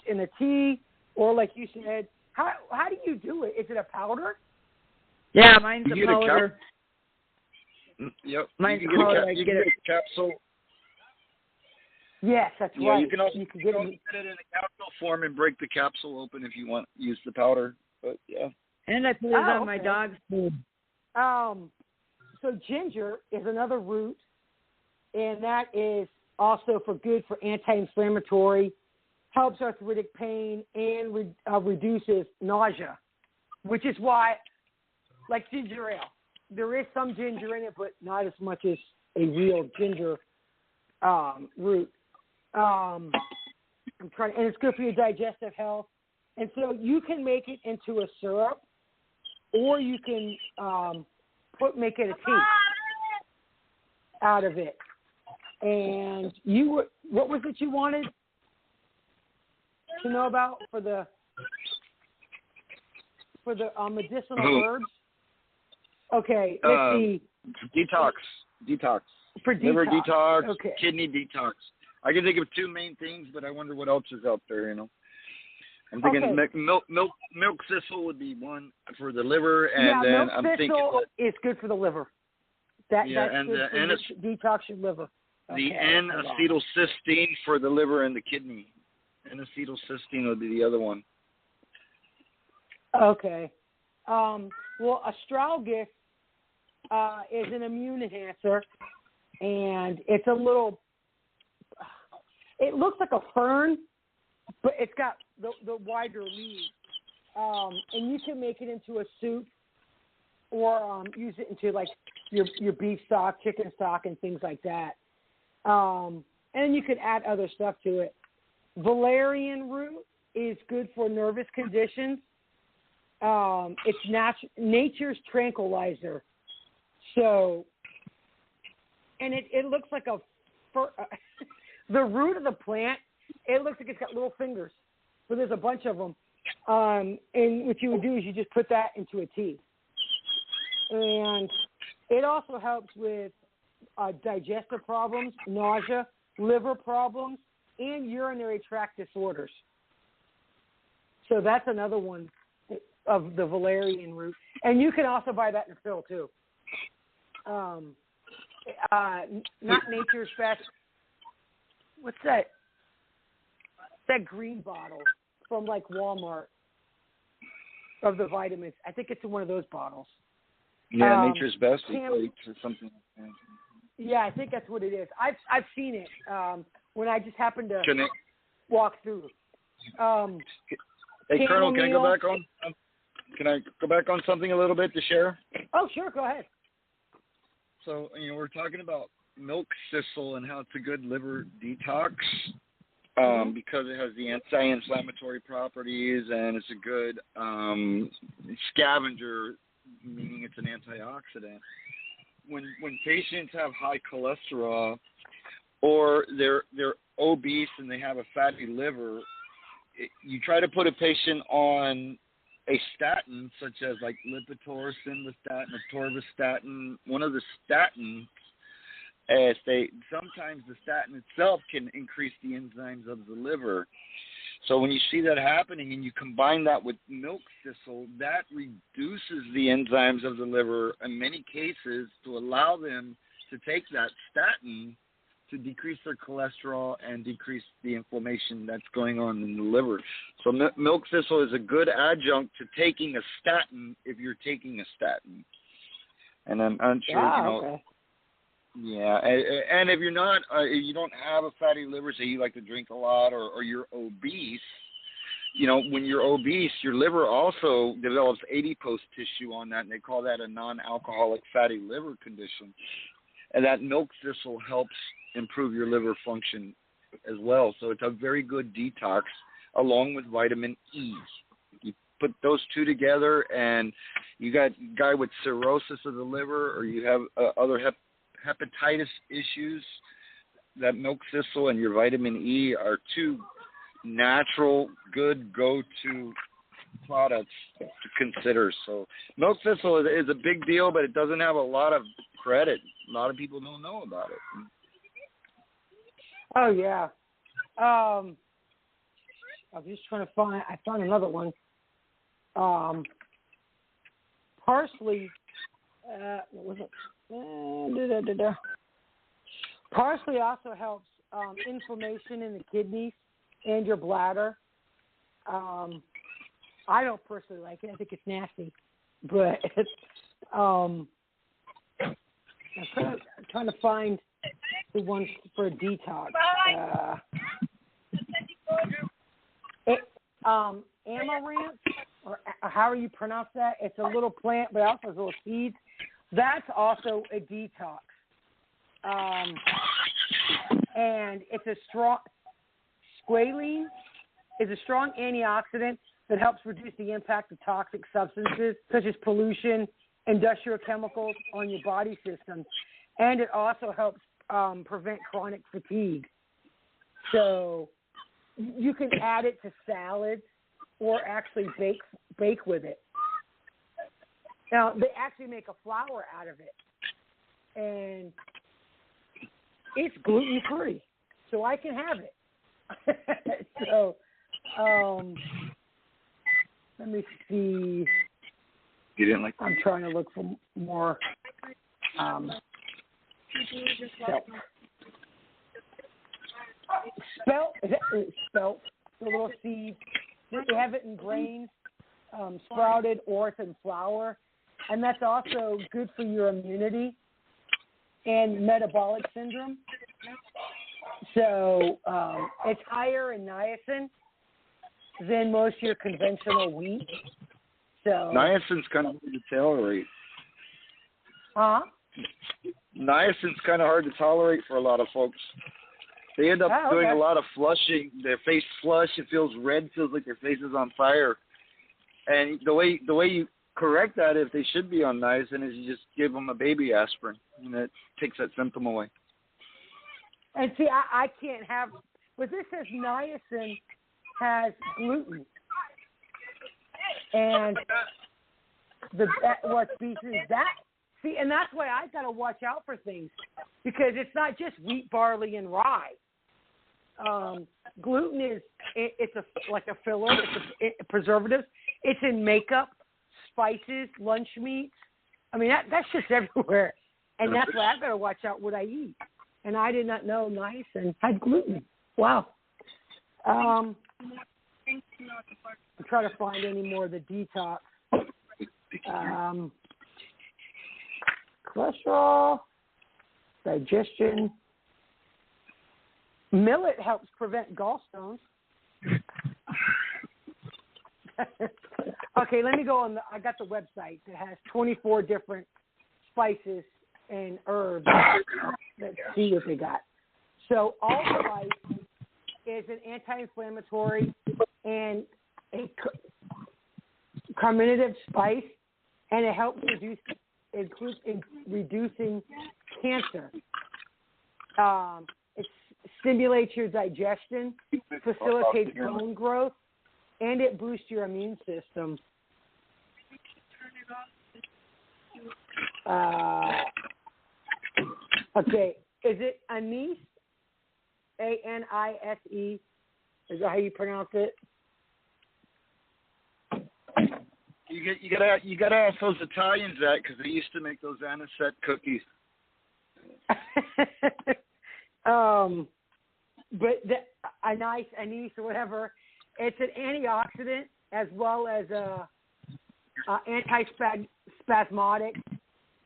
in a tea, or like you said, how do you do it? Is it a powder? Yeah, mine's a powder. Yep. Mine's you a powder. can get a capsule. Yes, that's right. You can also get put it in a capsule form and break the capsule open if you want to use the powder. But yeah. And I put it on my dog's food. So ginger is another root, and that is also good for anti-inflammatory, helps arthritic pain, and reduces nausea, which is why, like ginger ale, there is some ginger in it, but not as much as a real ginger root. And it's good for your digestive health. And so you can make it into a syrup, or you can make it a tea out of it. And what was it you wanted to know about for the medicinal herbs? Okay, let's see. Detox. For detox. Liver detox, okay. Kidney detox. I can think of two main things, but I wonder what else is out there, I'm thinking milk thistle would be one for the liver, and then milk I'm thistle thinking is good for the liver. That's and good for detox your liver. The N-acetylcysteine for the liver and the kidney. N-acetylcysteine would be the other one. Okay. Well, astragalus is an immune enhancer, and it's it looks like a fern, but it's got the wider leaves. And you can make it into a soup, or use it into like your beef stock, chicken stock, and things like that. And you could add other stuff to it. Valerian root is good for nervous conditions. It's nature's tranquilizer. So, and it looks like the root of the plant, it looks like it's got little fingers. So there's a bunch of them. And what you would do is you just put that into a tea. And it also helps with digestive problems, nausea, liver problems, and urinary tract disorders. So that's another one of the valerian root. And you can also buy that in a pill, too. Not Nature's Best. What's that? That green bottle from like Walmart of the vitamins. I think it's in one of those bottles. Yeah, Nature's Best or something. Yeah, I think that's what it is. I've seen it when I just happened to walk through. Hey, Colonel, can I go back on? Can I go back on something a little bit to share? Oh, sure, go ahead. So, we're talking about milk thistle and how it's a good liver detox because it has the anti-inflammatory properties, and it's a good scavenger, meaning it's an antioxidant. When patients have high cholesterol or they're obese and they have a fatty liver, you try to put a patient on a statin, such as like Lipitor, Simvastatin, Atorvastatin, one of the statins, sometimes the statin itself can increase the enzymes of the liver. So when you see that happening and you combine that with milk thistle, that reduces the enzymes of the liver in many cases to allow them to take that statin to decrease their cholesterol and decrease the inflammation that's going on in the liver. So milk thistle is a good adjunct to taking a statin if you're taking a statin. And I'm sure, Okay. Yeah, and if you're not, if you don't have a fatty liver, say you like to drink a lot, or you're obese, when you're obese, your liver also develops adipose tissue on that, and they call that a non-alcoholic fatty liver condition. And that milk thistle helps improve your liver function as well. So it's a very good detox, along with vitamin E. You put those two together, and you got a guy with cirrhosis of the liver, or you have other hepatitis issues, that milk thistle and your vitamin E are two natural, good go-to products to consider. So milk thistle is a big deal, but it doesn't have a lot of credit. A lot of people don't know about it. Oh, yeah. I'm just trying to find, I found another one. Parsley, what was it? Parsley also helps inflammation in the kidneys and your bladder. I don't personally like it. I think it's nasty. But I'm trying to find the ones for a detox. Amaranth, or how you pronounce that? It's a little plant, but it also has little seeds. That's also a detox. And it's a strong, squalene is a strong antioxidant that helps reduce the impact of toxic substances such as pollution, industrial chemicals on your body system. And it also helps prevent chronic fatigue. So you can add it to salads or actually bake with it. Now, they actually make a flour out of it, and it's gluten-free, so I can have it. So, let me see. You didn't like? I'm trying to look for more. Spelt, the little seeds. They have it in grains, sprouted, or it's in flour. And that's also good for your immunity and metabolic syndrome. So it's higher in niacin than most of your conventional wheat. So niacin's kind of hard to tolerate. Huh? Niacin's kind of hard to tolerate for a lot of folks. They end up doing a lot of flushing. Their face flush. It feels red. Feels like their face is on fire. And the way you correct that, if they should be on niacin, is you just give them a baby aspirin, and it takes that symptom away. And see, I can't have. But this says niacin has gluten, and what species that? See, and that's why I got to watch out for things, because it's not just wheat, barley, and rye. Gluten is like a filler. It's a preservative. It's in makeup, spices, lunch meats. I mean, that's just everywhere, and that's why I've got to watch out what I eat. And I did not know niacin had gluten. Wow. I'm trying to find any more of the detox. Cholesterol, digestion. Millet helps prevent gallstones. Okay, let me go on. I got the website that has 24 different spices and herbs. Let's see what they got. So allspice is an anti-inflammatory and a carminative spice, and it helps reducing cancer. It stimulates your digestion, facilitates bone growth, and it boosts your immune system. Okay, is it anise? ANISE? Is that how you pronounce it? You gotta ask those Italians that, because they used to make those anisette cookies. But the anise or whatever, it's an antioxidant as well as a anti-spasmodic,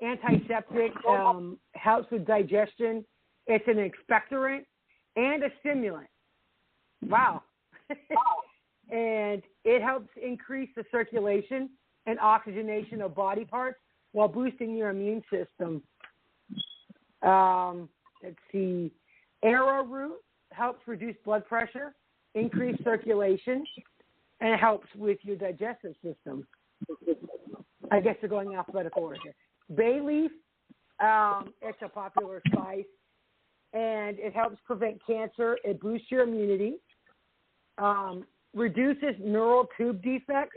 antiseptic, helps with digestion. It's an expectorant and a stimulant. Wow. And it helps increase the circulation and oxygenation of body parts while boosting your immune system. Let's see. Arrowroot helps reduce blood pressure, increase circulation, and it helps with your digestive system. I guess they're going alphabetical order here. Bay leaf, it's a popular spice, and it helps prevent cancer. It boosts your immunity, reduces neural tube defects,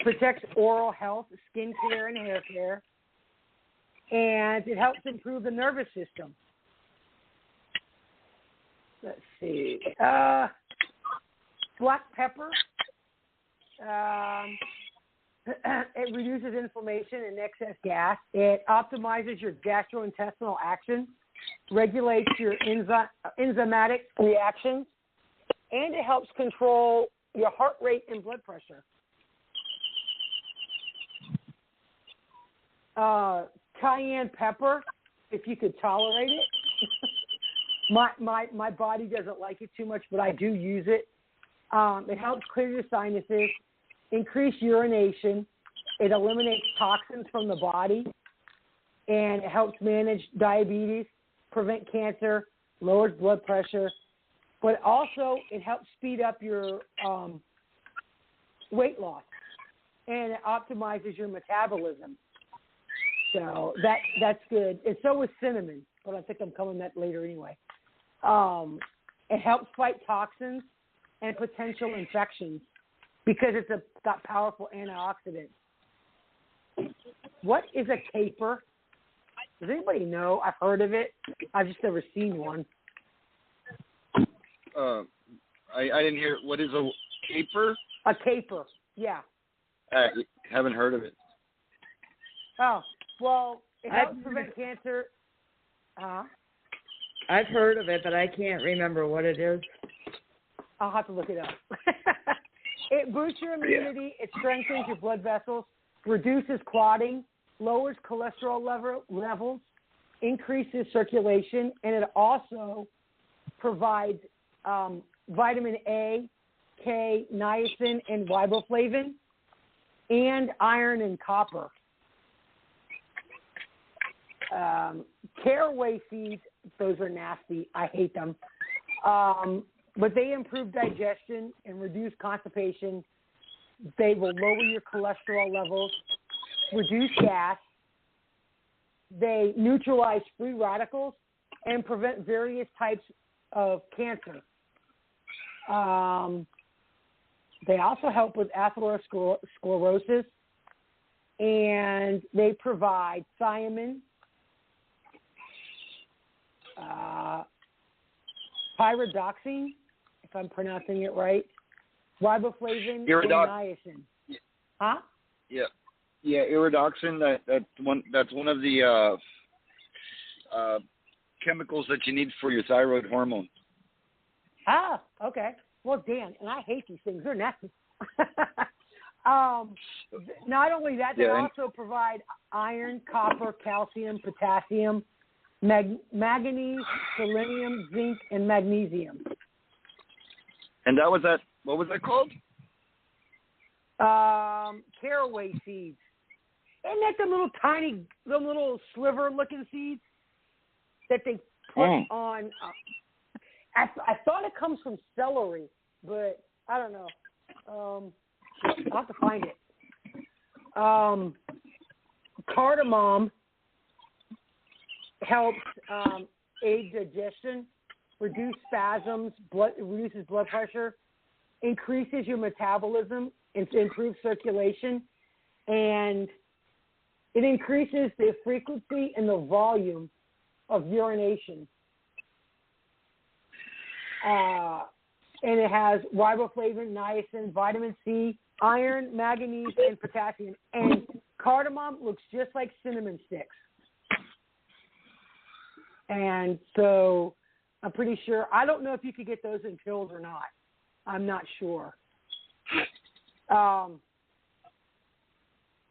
protects oral health, skin care, and hair care, and it helps improve the nervous system. Let's see. Black pepper. It reduces inflammation and excess gas. It optimizes your gastrointestinal action, regulates your enzymatic reactions, and it helps control your heart rate and blood pressure. Cayenne pepper, if you could tolerate it. My body doesn't like it too much, but I do use it. It helps clear your sinuses, increase urination. It eliminates toxins from the body, and it helps manage diabetes, prevent cancer, lowers blood pressure, but also it helps speed up your weight loss, and it optimizes your metabolism. So that's good. And so is cinnamon, but I think I'm covering that later anyway. It helps fight toxins and potential infections because it's got powerful antioxidants. What is a caper? Does anybody know? I've heard of it. I've just never seen one. I didn't hear. What is a caper? A caper, yeah. Haven't heard of it. Oh, well, it helps prevent cancer. I've heard of it, but I can't remember what it is. I'll have to look it up. It boosts your immunity. It strengthens your blood vessels, reduces clotting, lowers cholesterol levels, increases circulation, and it also provides vitamin A, K, niacin, and riboflavin, and iron and copper. Caraway seeds, those are nasty. I hate them. But they improve digestion and reduce constipation. They will lower your cholesterol levels, reduce gas. They neutralize free radicals and prevent various types of cancer. They also help with atherosclerosis, and they provide thiamine, pyridoxine, if I'm pronouncing it right, riboflavin, and niacin. Huh? Yeah, iridoxine. That's one of the chemicals that you need for your thyroid hormone. Ah, okay. Well, Dan, and I hate these things. They're nasty. Not only that, they also provide iron, copper, calcium, potassium, manganese, selenium, zinc, and magnesium. And that was that. What was that called? Caraway seeds. Isn't that the little sliver-looking seeds that they put on? I thought it comes from celery, but I don't know. I'll have to find it. Cardamom helps aid digestion, reduce spasms, reduces blood pressure, increases your metabolism, and improves circulation, and it increases the frequency and the volume of urination. And it has riboflavin, niacin, vitamin C, iron, manganese, and potassium. And cardamom looks just like cinnamon sticks. And so I'm pretty sure, I don't know if you could get those in pills or not. I'm not sure.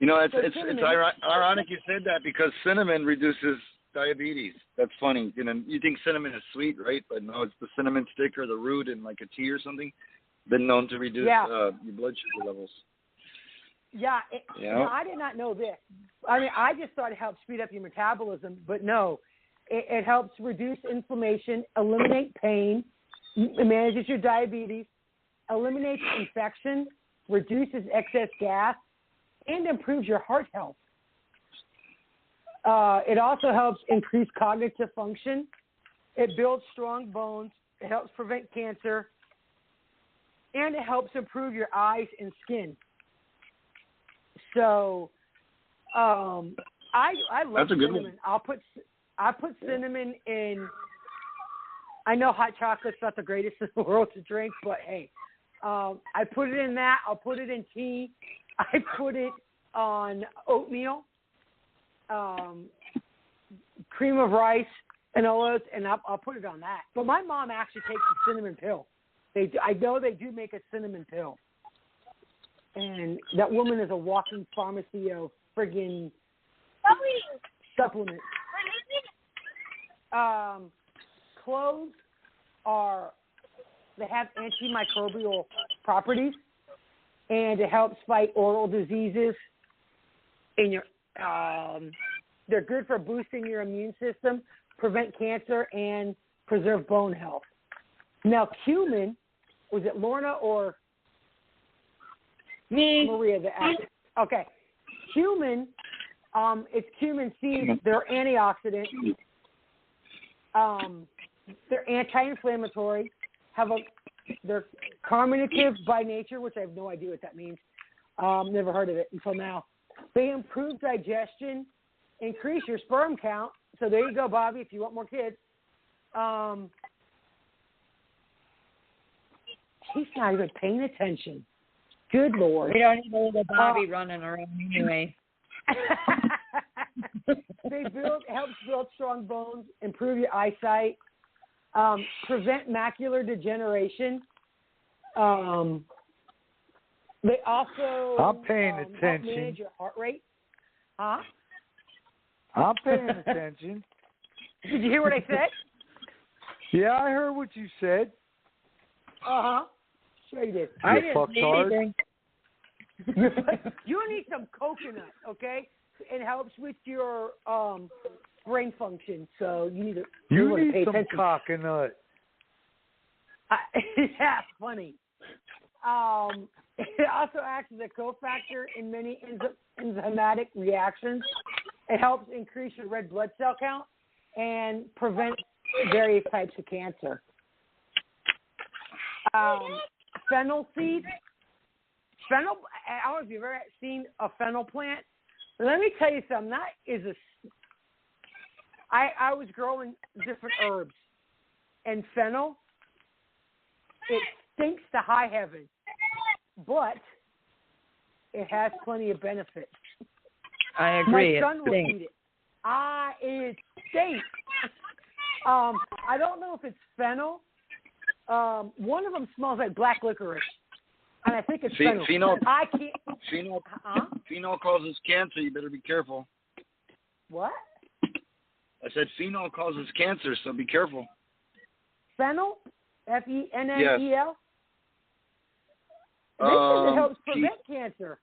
You know, it's ironic you said that because cinnamon reduces diabetes. That's funny. You know, you think cinnamon is sweet, right? But no, it's the cinnamon stick or the root in like a tea or something. Been known to reduce your blood sugar levels. Yeah, no, I did not know this. I mean, I just thought it helped speed up your metabolism, but no, it helps reduce inflammation, eliminate pain, it manages your diabetes, eliminates infection, reduces excess gas, and improves your heart health. It also helps increase cognitive function. It builds strong bones. It helps prevent cancer. And it helps improve your eyes and skin. So I love That's a good cinnamon. one. I put cinnamon in. I know hot chocolate's not the greatest in the world to drink, but hey, I put it in that. I'll put it in tea. I put it on oatmeal, cream of rice, and oats, and I'll put it on that. But my mom actually takes a cinnamon pill. I know they do make a cinnamon pill. And that woman is a walking pharmacy of friggin' supplements. Cloves they have antimicrobial properties, and it helps fight oral diseases. They're good for boosting your immune system, prevent cancer, and preserve bone health. Now, cumin, was it Lorna or me? Maria? Okay. Cumin, it's cumin seeds. They're antioxidant. They're anti-inflammatory. They're carminative by nature, which I have no idea what that means. Never heard of it until now. They improve digestion, increase your sperm count. So there you go, Bobby, if you want more kids. He's not even paying attention. Good Lord. We don't need a little Bobby running around anyway. Helps build strong bones, improve your eyesight, prevent macular degeneration. They also I'm paying help attention. manage your heart rate. Huh? I'm paying attention. Did you hear what I said? Yeah, I heard what you said. Uh-huh. Sure you did. I You didn't fucked see hard. anything. You need some coconut, okay? It helps with your brain function, so you need to. You need need pay some attention. coconut. Yeah, funny. It also acts as a cofactor in many enzymatic reactions. It helps increase your red blood cell count and prevent various types of cancer. Fennel seeds. Fennel. I don't know if you've ever seen a fennel plant. Let me tell you something. That is I was growing different herbs, and fennel. It stinks to high heaven, but it has plenty of benefits. I agree. My son will eat it. It stinks. I don't know if it's fennel. One of them smells like black licorice, and I think it's fennel. I can't. Phenol causes cancer. You better be careful. What? I said phenol causes cancer, so be careful. Fennel? Fennel? Yes. They said it helps prevent cancer.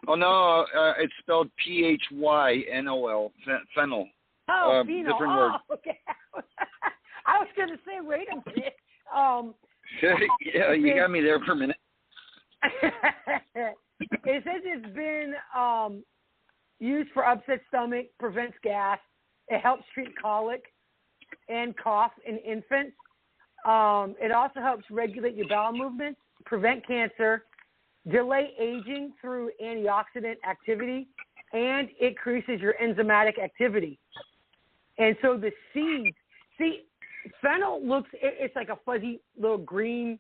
Oh, no, it's spelled P-H-Y-N-O-L, fennel. Oh, phenol. Different word. Okay. I was going to say, wait a minute. Yeah, you got me there for a minute. It says it's been used for upset stomach, prevents gas. It helps treat colic and cough in infants. It also helps regulate your bowel movements, prevent cancer, delay aging through antioxidant activity, and increases your enzymatic activity. And so the seeds, fennel it's like a fuzzy little green,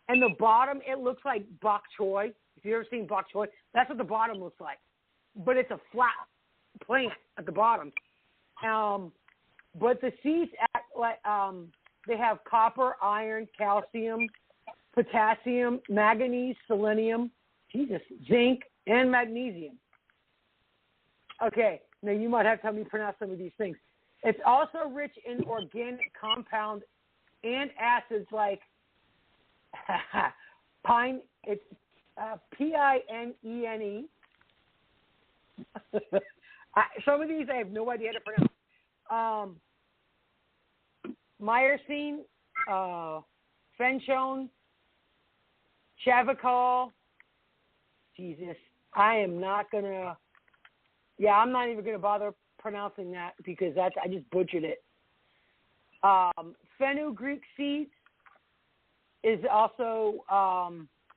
and the bottom, it looks like bok choy. If you've ever seen bok choy, that's what the bottom looks like. But it's a flat plant at the bottom. But the seeds act like they have copper, iron, calcium, potassium, manganese, selenium, Jesus, zinc and magnesium. Okay, now you might have to help me pronounce some of these things. It's also rich in organic compounds and acids like pine. It's PINENE. Some of these I have no idea how to pronounce. Myrcene, fenchone, chavicol. Jesus, I'm not even gonna bother pronouncing that because I just butchered it. Fenugreek seeds is also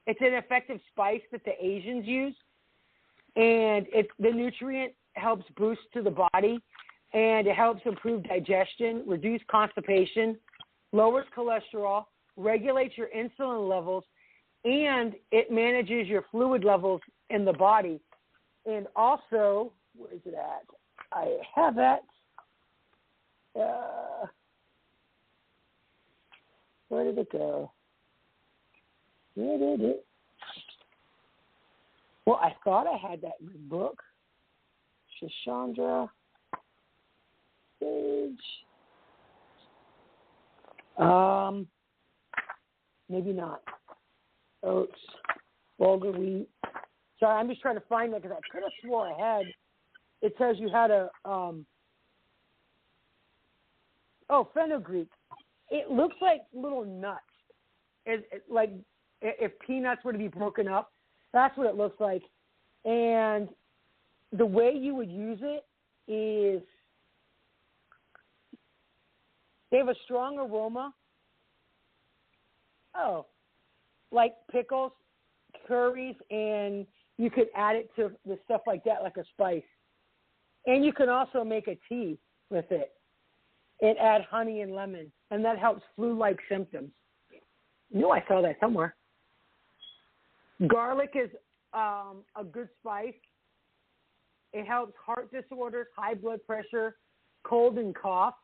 it's an effective spice that the Asians use, and the nutrient helps boost to the body, and it helps improve digestion, reduce constipation, lowers cholesterol, regulates your insulin levels, and it manages your fluid levels in the body. And also, where is it at? I have that. Where did it go? Where did it? Well, I thought I had that in the book. Shashandra. Page. Maybe not. Oats. Bulgur wheat. Sorry, I'm just trying to find that because I could have swore I had. It tells you how to. Fenugreek. It looks like little nuts. Like if peanuts were to be broken up, that's what it looks like. And the way you would use it is they have a strong aroma. Oh, like pickles, curries, and you could add it to the stuff like that, like a spice. And you can also make a tea with it and add honey and lemon, and that helps flu-like symptoms. I knew I saw that somewhere. Garlic is a good spice. It helps heart disorders, high blood pressure, cold and cough.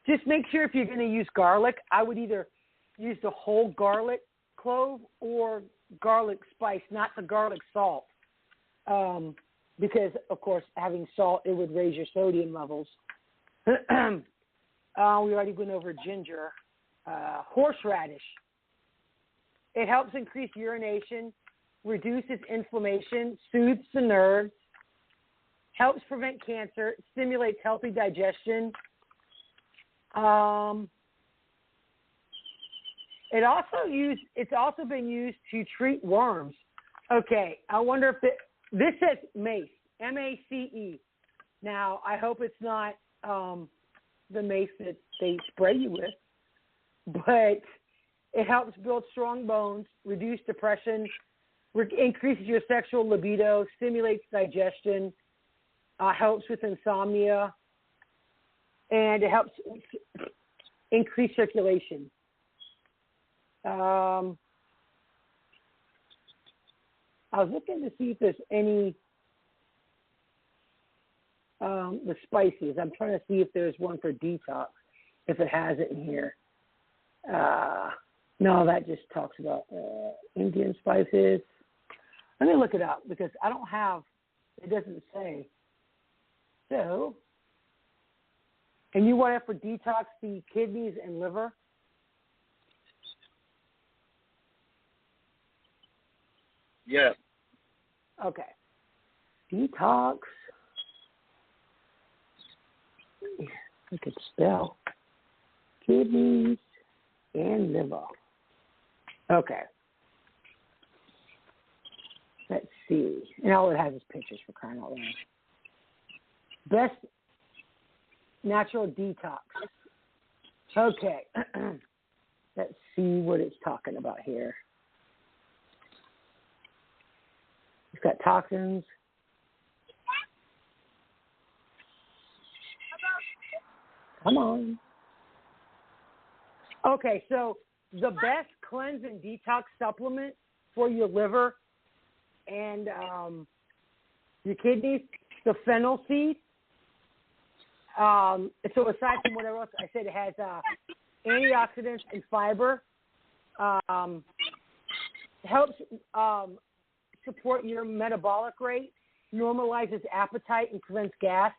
Just make sure if you're going to use garlic, I would either use the whole garlic clove or garlic spice, not the garlic salt. Because, of course, having salt, it would raise your sodium levels. We already went over ginger. Horseradish. It helps increase urination, reduces inflammation, soothes the nerves, helps prevent cancer, stimulates healthy digestion. It's also been used to treat worms. Okay, I wonder if this says mace, MACE. Now, I hope it's not the mace that they spray you with, but it helps build strong bones, reduce depression, increases your sexual libido, stimulates digestion, helps with insomnia, and it helps increase circulation. I was looking to see if there's any the spices. I'm trying to see if there's one for detox, if it has it in here. No, that just talks about Indian spices. Let me look it up because I don't have, it doesn't say. So, and you want it for detox the kidneys and liver? Yeah. Okay. Detox. I could spell kidneys and liver. Okay. Let's see. And all it has is pictures, for crying out loud. Best natural detox. Okay. Let's see what it's talking about here. It's got toxins. Come on. Okay, so the best cleanse and detox supplement for your liver and your kidneys, the fennel seed. So aside from whatever else I said, it has antioxidants and fiber. helps support your metabolic rate, normalizes appetite, and prevents gas.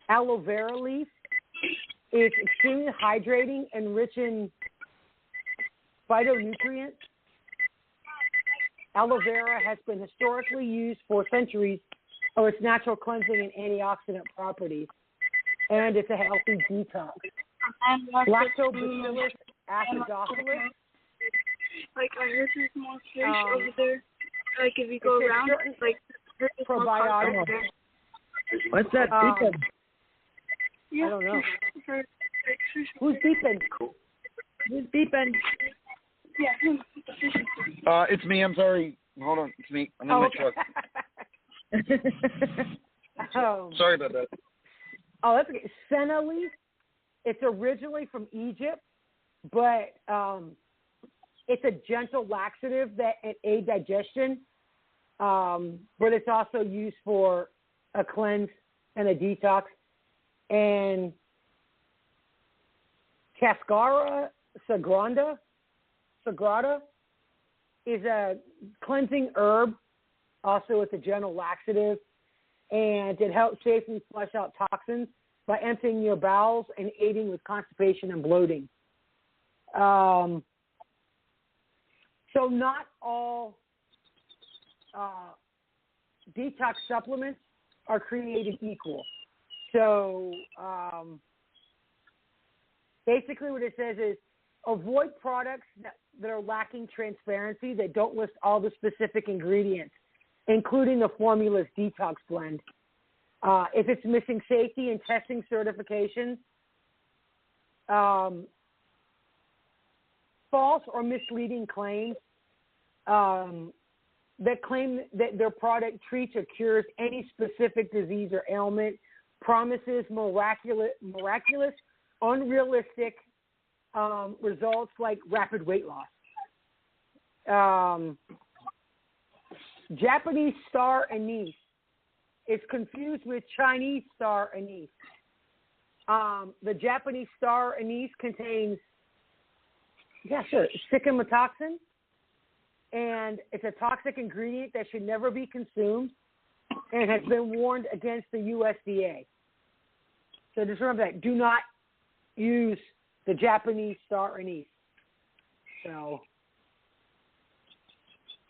Aloe vera leaf is extremely hydrating and rich in phytonutrients. Aloe vera has been historically used for centuries for its natural cleansing and antioxidant properties, and it's a healthy detox. Lactobacillus acidophilus. Like, I heard there's more fish over there. Like, if you go around, like, probiotic. What's that beeping? Yeah. I don't know. Who's beeping? Who's beeping? Yeah, him. The fish. It's me. I'm sorry. Hold on. It's me. I'm in my truck. Sorry about that. Oh, that's okay. Senna leaf. It's originally from Egypt, but it's a gentle laxative that aids digestion. But it's also used for a cleanse and a detox. And Cascara sagrada is a cleansing herb. Also, it's a gentle laxative, and it helps safely flush out toxins by emptying your bowels and aiding with constipation and bloating. So not all detox supplements are created equal. So basically what it says is avoid products that are lacking transparency, that don't list all the specific ingredients, including the formula's detox blend. If it's missing safety and testing certifications, false or misleading claims that claim that their product treats or cures any specific disease or ailment, promises miraculous, unrealistic results like rapid weight loss. Japanese star anise is confused with Chinese star anise. The Japanese star anise contains, stigmatoxin, and it's a toxic ingredient that should never be consumed and has been warned against the USDA. So just remember that. Do not use the Japanese star anise. So,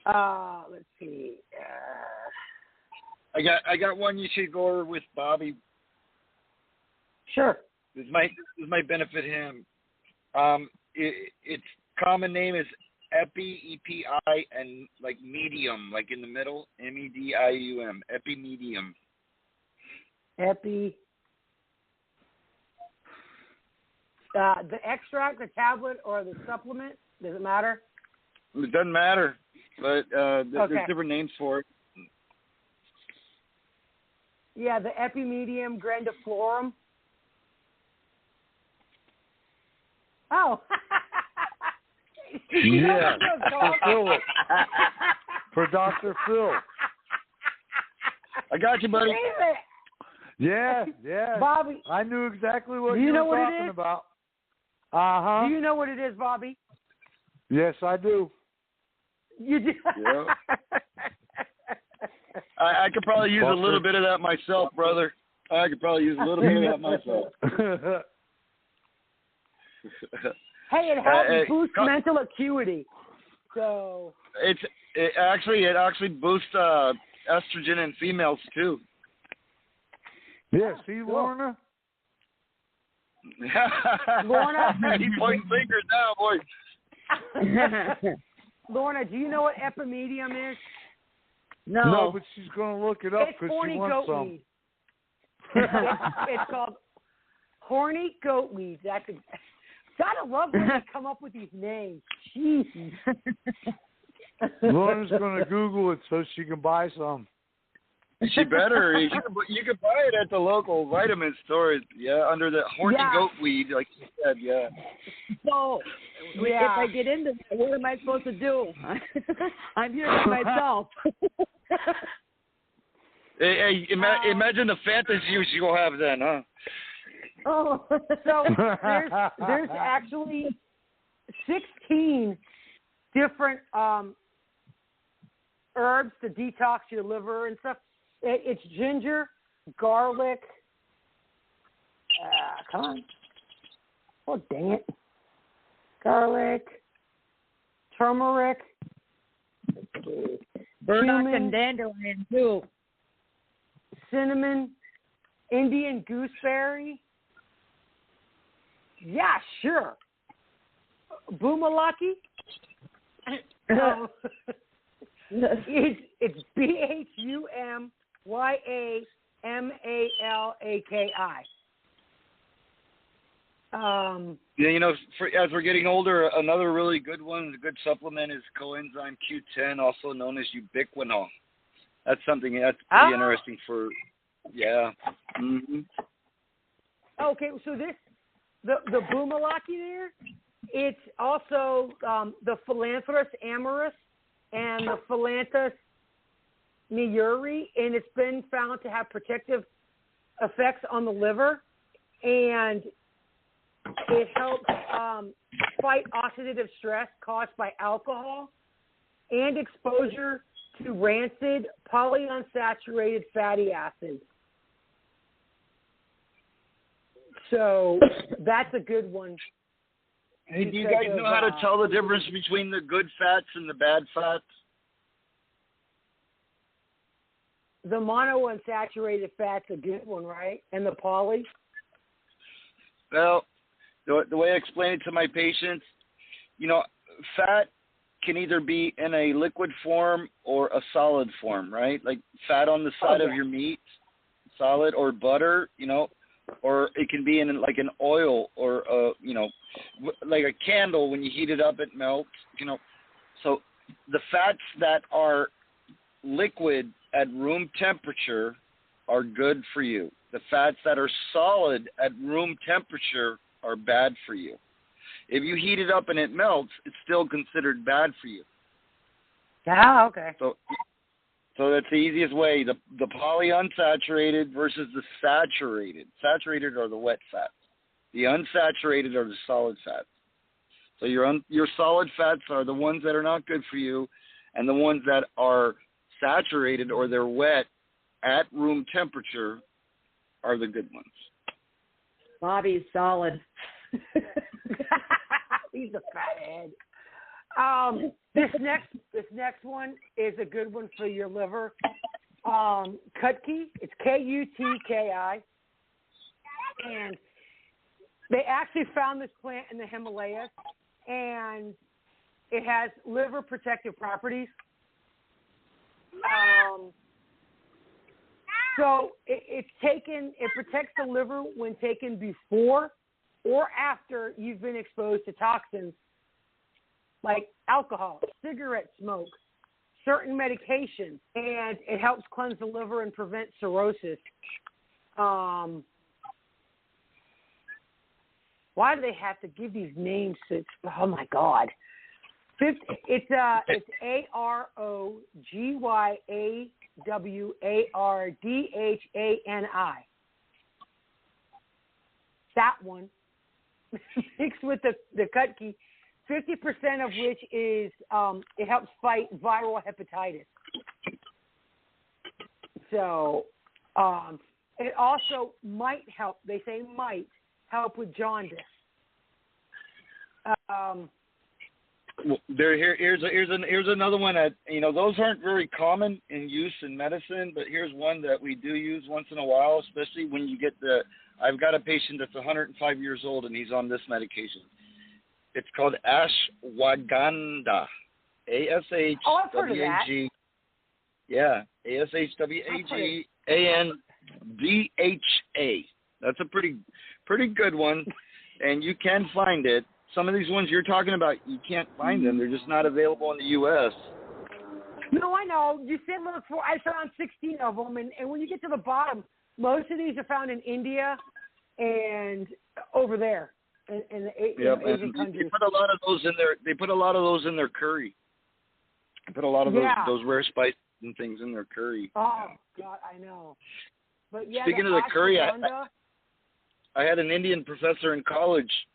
let's see. I got one you should go over with Bobby. Sure. This might benefit him. Its common name is EPI, and like medium, like in the middle, MEDIUM, epimedium. The extract, the tablet, or the supplement, does it matter? It doesn't matter, but there's different names for it. Yeah, the epimedium grandiflorum. Oh. Yeah, for Dr. Phil. I got you, buddy. Yeah. Bobby, I knew exactly what you were talking about. Do you know what it is, Bobby? Yes, I do. You do? Yeah. I could probably use a little bit of that myself, brother. I could probably use a little bit of that myself. Hey, it helps boost mental acuity. So it actually boosts estrogen in females too. Yeah, see, Lorna? Lorna? He's pointing fingers now, boy. Lorna, do you know what epimedium is? No, but she's going to look it up because she wants some. It's called horny goatweed. Gotta love when they come up with these names. Jeez. Lorna's going to Google it so she can buy some. She better. You can buy it at the local vitamin store. Yeah, under the horny goatweed, like you said. Yeah. So, if I get into that, what am I supposed to do? I'm here by myself. Hey, imagine the fantasies you'll have then, huh? Oh, so there's actually 16 different herbs to detox your liver and stuff. It's ginger, garlic. Come on. Oh, dang it. Garlic, turmeric, burdock cumin, and dandelion too. Cinnamon, Indian gooseberry. Yeah, sure. Boomalaki. It's BHUMYAMALAKI. Yeah, as we're getting older, another really good one, a good supplement is coenzyme Q10, also known as ubiquinol. That's something that's pretty interesting for, yeah. Mm-hmm. Okay, so the Boomalaki there, it's also the Philanthus amorous and the Philanthus neuri, and it's been found to have protective effects on the liver, and it helps fight oxidative stress caused by alcohol and exposure to rancid polyunsaturated fatty acids. So that's a good one. Hey, do you guys know how to tell the difference between the good fats and the bad fats? The monounsaturated fat's a good one, right? And the poly? Well, the way I explain it to my patients, fat can either be in a liquid form or a solid form, right? Like fat on the side of your meat, solid, or butter, or it can be in like an oil or, like a candle. When you heat it up, it melts, So the fats that are liquid at room temperature are good for you. The fats that are solid at room temperature are bad for you. If you heat it up and it melts, it's still considered bad for you. Ah, okay. So that's the easiest way. The polyunsaturated versus the saturated. Saturated are the wet fats. The unsaturated are the solid fats. So your solid fats are the ones that are not good for you, and the ones that are saturated or they're wet at room temperature are the good ones. Bobby's solid. He's a fathead. This next one is a good one for your liver. Kutki. It's Kutki, and they actually found this plant in the Himalayas, and it has liver protective properties. So it protects the liver when taken before or after you've been exposed to toxins like alcohol, cigarette smoke, certain medications, and it helps cleanse the liver and prevent cirrhosis. Why do they have to give these names? Oh my God! It's AROGYAWARDHANI. That one mixed with the Kutki, 50% of which is it helps fight viral hepatitis. So it also might help. They say might help with jaundice. Here's another one that those aren't very common in use in medicine, but here's one that we do use once in a while, especially when you get I've got a patient that's 105 years old and he's on this medication. It's called ashwagandha. ASHWAG. Yeah, ASHWAGANDHA. That's a pretty good one, and you can find it. Some of these ones you're talking about, you can't find them. They're just not available in the U.S. No, I know. You said look for. I found 16 of them, and when you get to the bottom, most of these are found in India and over there in the Asian countries. They put a lot of those in their. They put a lot of those in their curry. They put a lot of those rare spices and things in their curry. Oh God, I know. But yeah, speaking of the curry, I had an Indian professor in college.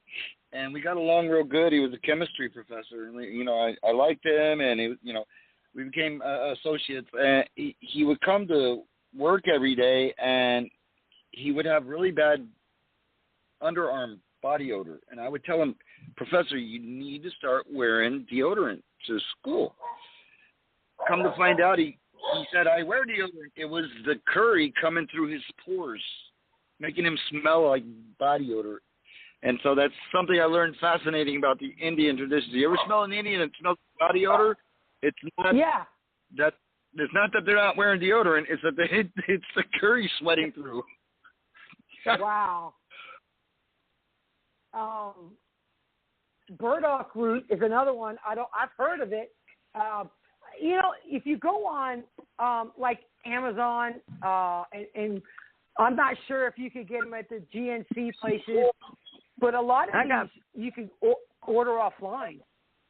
And we got along real good. He was a chemistry professor, and I liked him. And he, We became associates. And he would come to work every day, and he would have really bad underarm body odor. And I would tell him, Professor, you need to start wearing deodorant to school. Come to find out, he said, I wear deodorant. It was the curry coming through his pores, making him smell like body odor. And so that's something I learned fascinating about the Indian traditions. You ever smell an Indian and smell body odor? It's not that it's not that they're not wearing deodorant. It's that it's the curry sweating through. Wow. Burdock root is another one. I've heard of it. If you go on like Amazon, and I'm not sure if you could get them at the GNC places, but a lot of these you can order offline.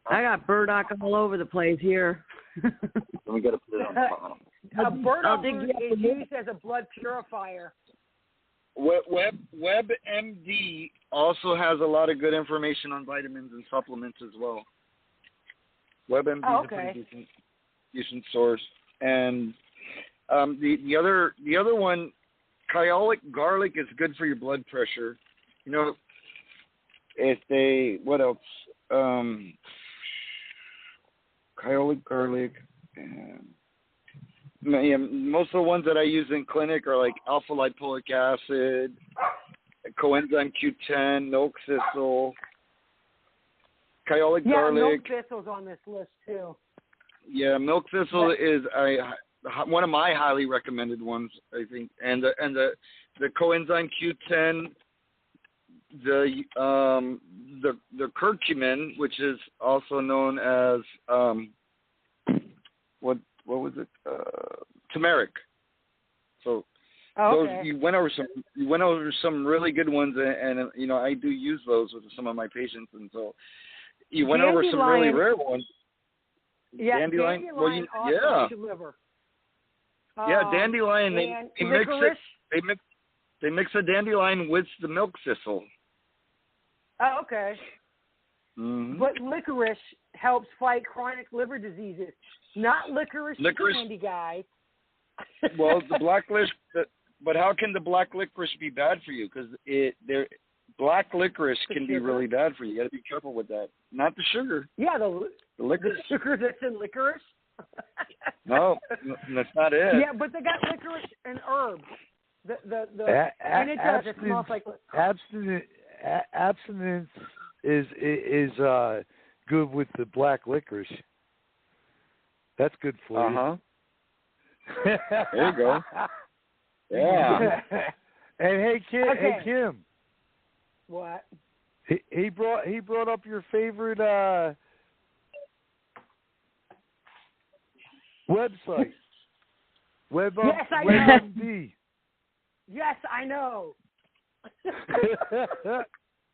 I got burdock all over the place here. We got to put it on the bottom. Burdock root is used as a blood purifier. WebMD also has a lot of good information on vitamins and supplements as well. WebMD is a pretty decent source. And the other one, kyolic garlic is good for your blood pressure. What else? Kyolic garlic. Most of the ones that I use in clinic are like alpha lipoic acid, coenzyme Q10, milk thistle, kyolic garlic. Milk thistle's on this list too. Yeah, milk thistle is one of my highly recommended ones, I think. And the coenzyme Q10, the curcumin, which is also known as what was it? Turmeric. So those you went over some really good ones, and I do use those with some of my patients, and so you went over some really rare ones. Yeah, dandelion. Liver. Dandelion. They mix a dandelion with the milk thistle. Oh, okay. Mm-hmm. But licorice helps fight chronic liver diseases. Not licorice candy, guys. Well, the black licorice, but how can the black licorice be bad for you? Because black licorice can be really bad for you. You got to be careful with that. Not the sugar. Yeah, the licorice. The sugar that's in licorice. No, that's not it. Yeah, but they got licorice and herbs. And it does. It smells like abstinence is good with the black licorice. That's good for you. There you go. Yeah. And hey Kim. What? He brought up your favorite website. WebMD. Yes, I know.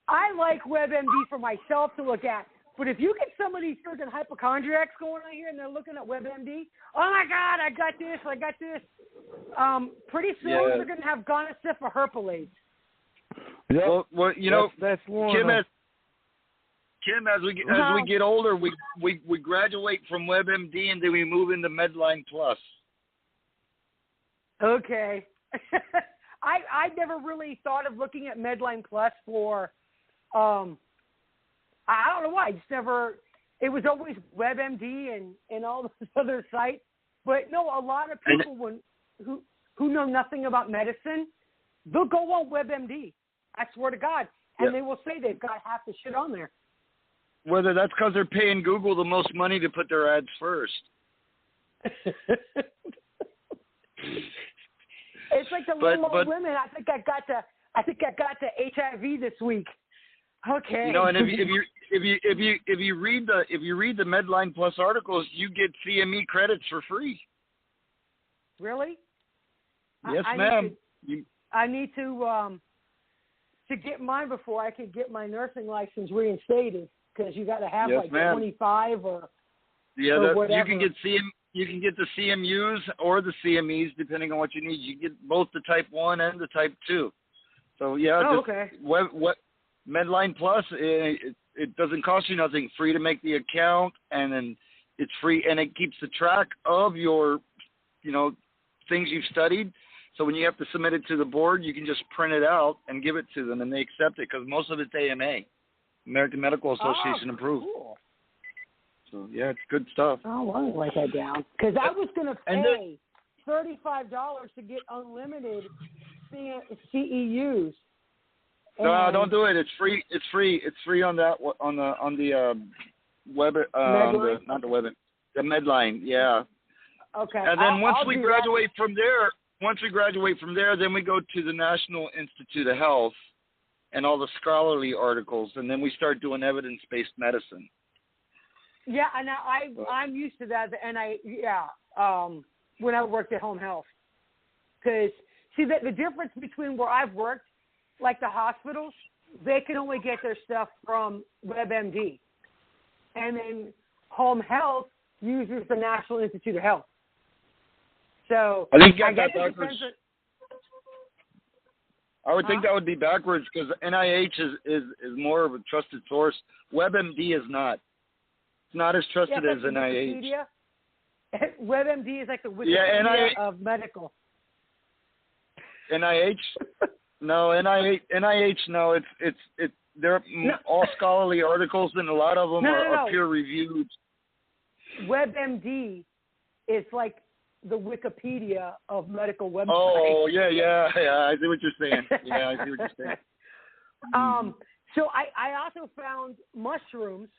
I like WebMD for myself to look at. But if you get some of these freaking hypochondriacs going on here and they're looking at WebMD, oh my God, I got this. Pretty soon they're going to have gonorrhea or herpes. Yeah. Well, that's Kim, as we get older, we graduate from WebMD and then we move into Medline Plus. Okay. I never really thought of looking at Medline Plus for I don't know why. I just never. It was always WebMD and all those other sites. But no, a lot of people who know nothing about medicine, they'll go on WebMD. I swear to God, and they will say they've got half the shit on there. Whether that's because they're paying Google the most money to put their ads first. It's like the little old women. I think I got to HIV this week. Okay. And if you read the Medline Plus articles, you get CME credits for free. Really? Yes, ma'am. I need to get mine before I can get my nursing license reinstated, because you got to have 25 or whatever. You can get the CMUs or the CMEs depending on what you need. You get both the type 1 and the type 2. So Medline Plus, it doesn't cost you nothing. Free to make the account, and then It's free, and it keeps the track of your, things you've studied. So when you have to submit it to the board, you can just print it out and give it to them, and they accept it because most of it's AMA, American Medical Association approved. Cool. So yeah, it's good stuff. Oh, let me write that down because I was going to pay $35 to get unlimited CEUs. No, don't do it. It's free. It's free. It's free on that on the web. Not the web. The Medline. Yeah. Okay. And then once we graduate from there, then we go to the National Institute of Health and all the scholarly articles, and then we start doing evidence-based medicine. Yeah, and I'm used to that, when I worked at home health. Because, see, the difference between where I've worked, like the hospitals, they can only get their stuff from WebMD. And then home health uses the National Institute of Health. So I think I guess that it depends. I would think that would be backwards because NIH is more of a trusted source. WebMD is not. It's not as trusted as NIH. WebMD is like the Wikipedia of medical. NIH? No, NIH. No, it's they're all scholarly articles, and a lot of them are peer reviewed. WebMD is like the Wikipedia of medical websites. Oh yeah. I see what you're saying. Yeah, I see what you're saying. So I also found mushrooms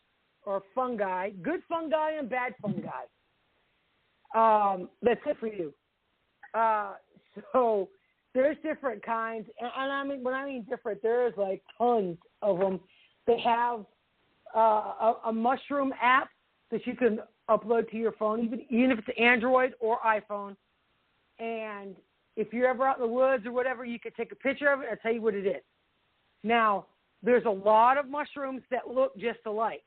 or fungi, good fungi and bad fungi. That's good for you. So there's different kinds, and I mean when I mean different, there's like tons of them. They have a mushroom app that you can upload to your phone, even if it's Android or iPhone. And if you're ever out in the woods or whatever, you can take a picture of it and tell you what it is. Now, there's a lot of mushrooms that look just alike,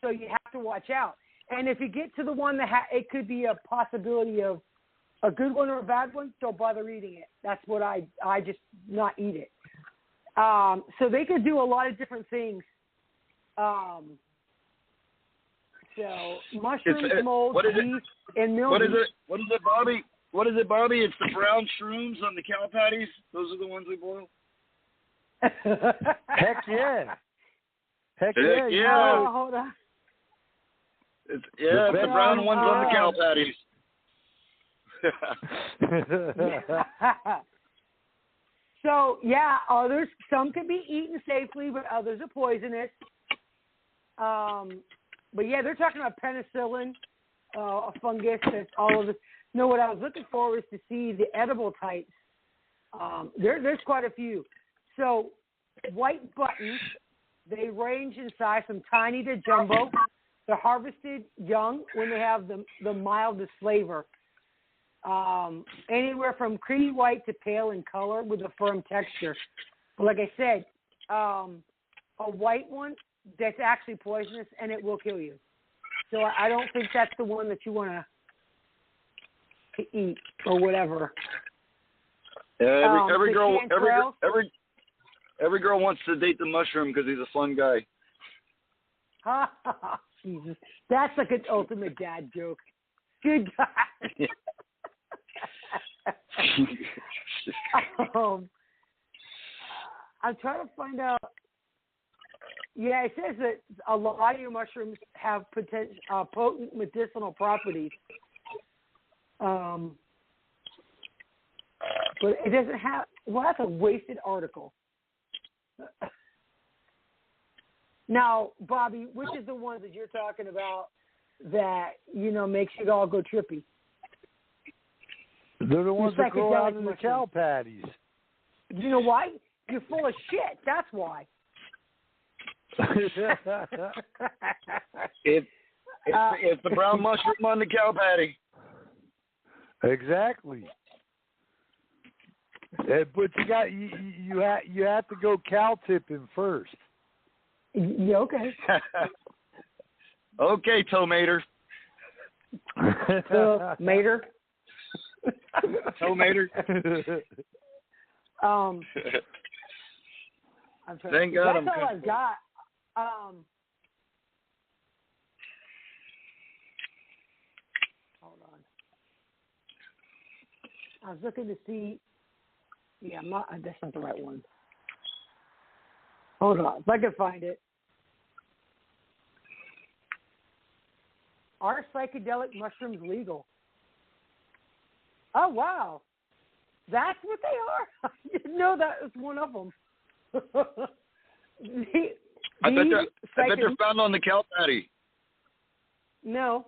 so you have to watch out. And if you get to the one that it could be a possibility of a good one or a bad one, don't bother eating it. That's what I just not eat it. So they could do a lot of different things. So mushrooms, mold, yeast, and mildew. What is it, Bobby? What is it, Bobby? It's the brown shrooms on the cow patties. Those are the ones we boil. Heck yeah! Heck yeah! Oh, hold on. It's the brown ones on the cow patties. So some can be eaten safely, but others are poisonous. But yeah, they're talking about penicillin, a fungus, that's all of this. No, what I was looking for was to see the edible types. There's quite a few. So white buttons, they range in size from tiny to jumbo. They're harvested young when they have the mildest flavor. Anywhere from creamy white to pale in color with a firm texture. But like I said, a white one, that's actually poisonous, and it will kill you. So I don't think that's the one that you want to eat or whatever. Yeah, every girl wants to date the mushroom because he's a fun guy. Jesus, that's like an ultimate dad joke. Good guy. I'm trying to find out. Yeah, it says that a lot of your mushrooms have potent medicinal properties. But it doesn't have, that's a wasted article. Now, Bobby, which is the ones that you're talking about that, makes it all go trippy? They're the ones that grow out in the cow patties. You know why? You're full of shit. That's why. It's the brown mushroom on the cow patty. Exactly. But you have to go cow tipping first. Yeah, okay. Okay, Tomater. Mater. Tomater. I'm trying. Thank God. That's all I've got. I was looking to see. Yeah, that's not the right one. Hold on, if I can find it. Are psychedelic mushrooms legal? Oh, wow. That's what they are? I didn't know that was one of them. I bet they're found on the cow patty. No.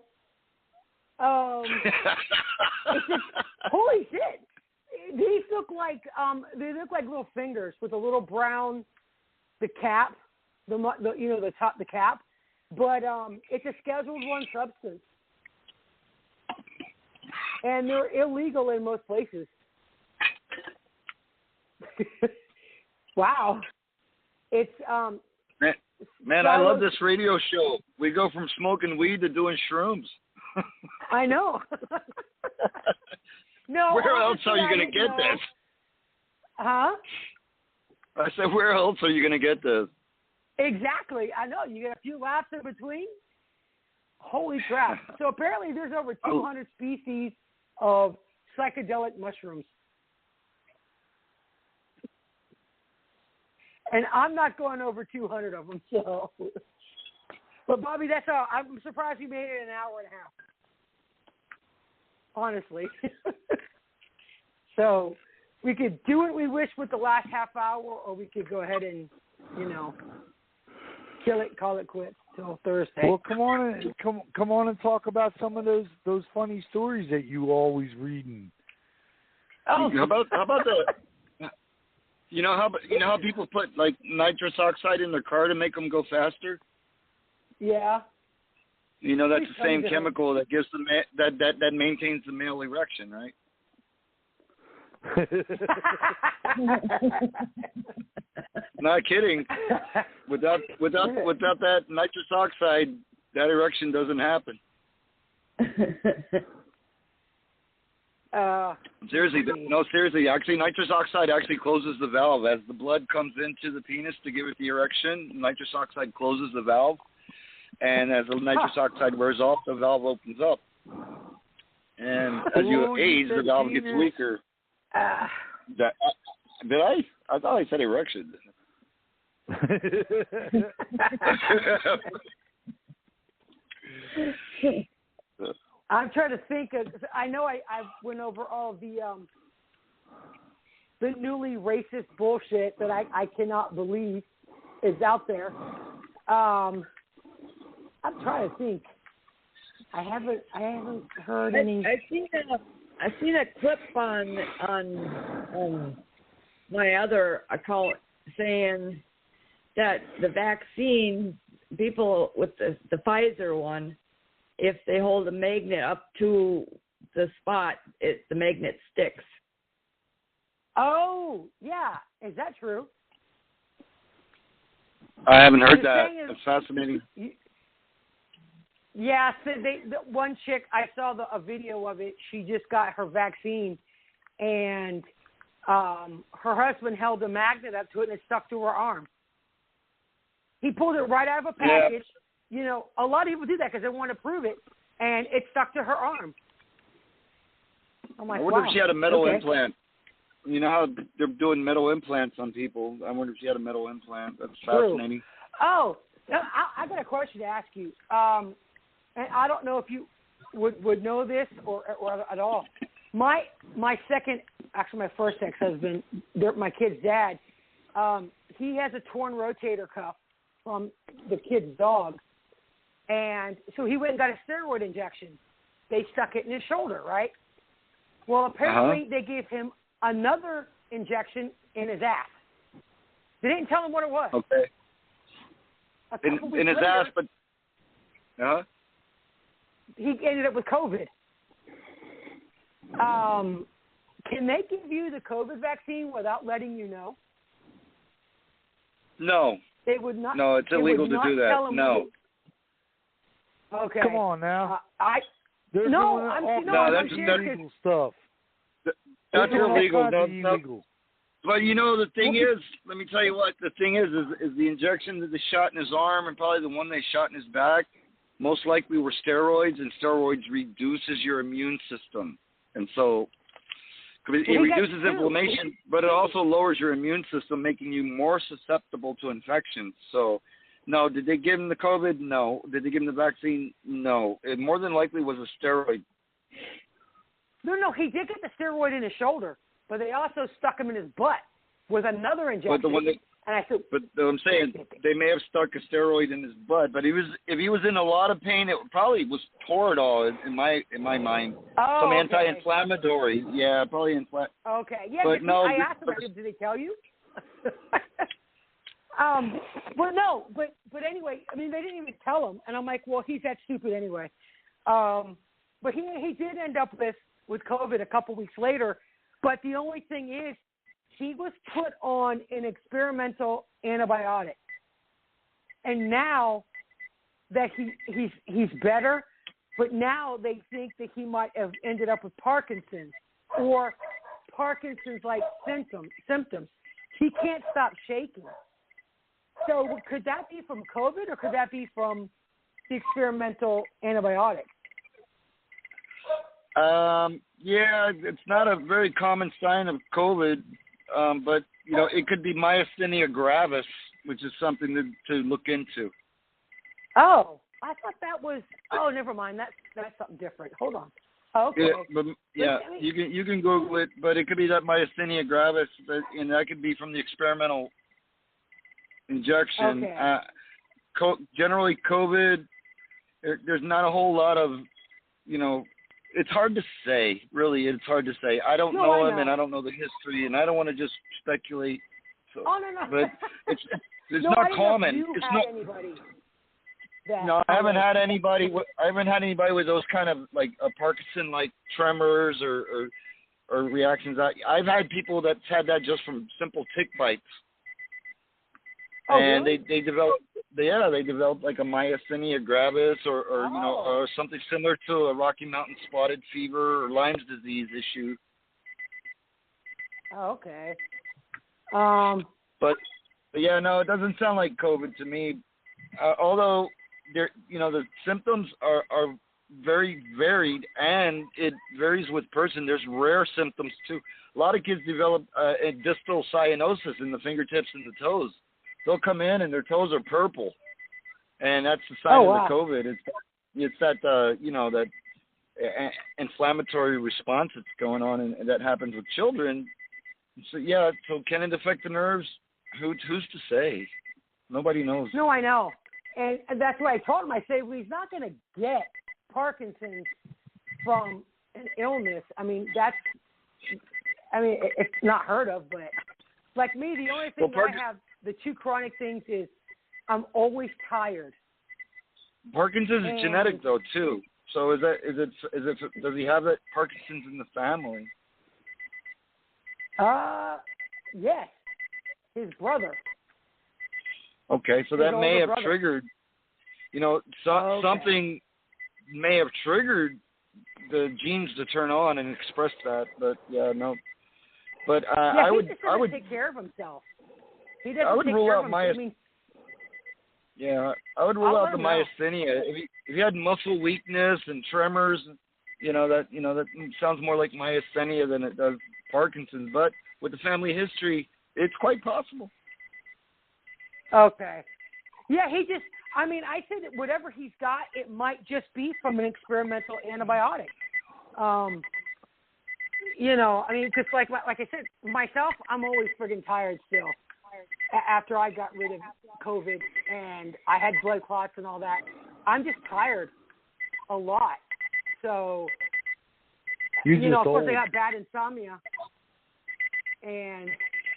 It's just, holy shit. These look like little fingers with a little brown, the cap, the top, the cap. But it's a Scheduled I substance, and they're illegal in most places. Wow, it's man, I love this radio show. We go from smoking weed to doing shrooms. I know. No, where else are you going to get this? Huh? I said, where else are you going to get this? Exactly. I know. You get a few laps in between. Holy crap. So apparently there's over 200 species of psychedelic mushrooms. And I'm not going over 200 of them. So, but Bobby, that's all. I'm surprised you made it an hour and a half. Honestly. So we could do what we wish with the last half hour, or we could go ahead and, kill it, call it quits till Thursday. Well, come on and talk about some of those funny stories that you always reading. Oh, how about the? You know how people put like nitrous oxide in their car to make them go faster? Yeah. That's the same chemical that gives that maintains the male erection, right? Not kidding. Without that nitrous oxide, that erection doesn't happen. Seriously. Actually, nitrous oxide actually closes the valve as the blood comes into the penis to give it the erection. Nitrous oxide closes the valve, and as the nitrous oxide wears off, the valve opens up. And as you age, the valve gets weaker. Did I? I thought I said erection. I'm trying to think of. I know I went over all the newly racist bullshit that I cannot believe is out there. I'm trying to think. I haven't heard any. I seen a clip on my other account saying that the vaccine, people with the Pfizer one, if they hold a magnet up to the spot, the magnet sticks. Oh, yeah. Is that true? I haven't heard that. It's fascinating. Yeah, so the one chick, I saw a video of it. She just got her vaccine, and her husband held a magnet up to it, and it stuck to her arm. He pulled it right out of a package. Yeah. A lot of people do that because they want to prove it, and it stuck to her arm. I'm like, I wonder wow. if she had a metal implant. You know how they're doing metal implants on people? I wonder if she had a metal implant. That's fascinating. Oh, I got a question to ask you. And I don't know if you would know this or at all. My first ex-husband, my kid's dad, he has a torn rotator cuff from the kid's dog. And so he went and got a steroid injection. They stuck it in his shoulder, right? Well, apparently they gave him another injection in his ass. They didn't tell him what it was. Okay. In his ass, but... He ended up with COVID. Can they give you the COVID vaccine without letting you know? No. They would not. No, it's illegal to do that. No. Okay. Come on now. That's illegal stuff. That's illegal. Illegal. But the thing is, let me tell you what. The thing is the injection that they shot in his arm and probably the one they shot in his back, most likely were steroids, and steroids reduces your immune system. And so It reduces inflammation, but it also lowers your immune system, making you more susceptible to infections. So, no, did they give him the COVID? No. Did they give him the vaccine? No. It more than likely was a steroid. No, he did get the steroid in his shoulder, but they also stuck him in his butt with another injection. And I said, but I'm saying they may have stuck a steroid in his butt, but if he was in a lot of pain, it probably was Toradol in my mind. Some anti-inflammatory. Yeah, probably Okay. Yeah, but no, I asked him, did they tell you? Well, no, but anyway, I mean, they didn't even tell him, and I'm like, well, he's that stupid anyway. But he did end up with COVID a couple weeks later. But the only thing is, he was put on an experimental antibiotic, and now that he's better, but now they think that he might have ended up with Parkinson's or Parkinson's-like symptoms. He can't stop shaking. So could that be from COVID, or could that be from the experimental antibiotic? Yeah, it's not a very common sign of COVID, but, it could be myasthenia gravis, which is something to look into. Oh, I thought that was, never mind. That's something different. Hold on. Okay. Yeah, you can Google it, but it could be that myasthenia gravis, and that could be from the experimental injection. Okay. Generally, COVID, there's not a whole lot of, it's hard to say. Really, it's hard to say. I don't know him, and I don't know the history, and I don't want to just speculate. So, no. But it's not common. It's not. No, I haven't had anybody. I haven't had anybody with those kind of like a Parkinson-like tremors or reactions. I've had people that's had that just from simple tick bites. And really? they developed like a myasthenia gravis or something similar to a Rocky Mountain spotted fever or Lyme's disease issue. Oh, okay. But yeah, no, it doesn't sound like COVID to me. Although the symptoms are very varied, and it varies with person. There's rare symptoms too. A lot of kids develop a distal cyanosis in the fingertips and the toes. They'll come in and their toes are purple, and that's the sign of the COVID. It's that that inflammatory response that's going on, and that happens with children. So yeah, so can it affect the nerves? Who's to say? Nobody knows. No, I know, and that's why I told him. I said, well, he's not going to get Parkinson's from an illness. I mean, it's not heard of, but like me, the only thing I have. The two chronic things is I'm always tired. Parkinson's is genetic though too. So is it does he have that Parkinson's in the family? Yes. His brother. Okay, so that may have brother. triggered something may have triggered the genes to turn on and express that, but yeah, no. But I would take care of himself. I would rule out myasthenia. I would rule out the myasthenia. If he had muscle weakness and tremors, that sounds more like myasthenia than it does Parkinson's. But with the family history, it's quite possible. Okay. Yeah, I said that whatever he's got, it might just be from an experimental antibiotic. Because like I said, myself, I'm always friggin' tired still. After I got rid of COVID and I had blood clots and all that, I'm just tired a lot. So, of course I got bad insomnia and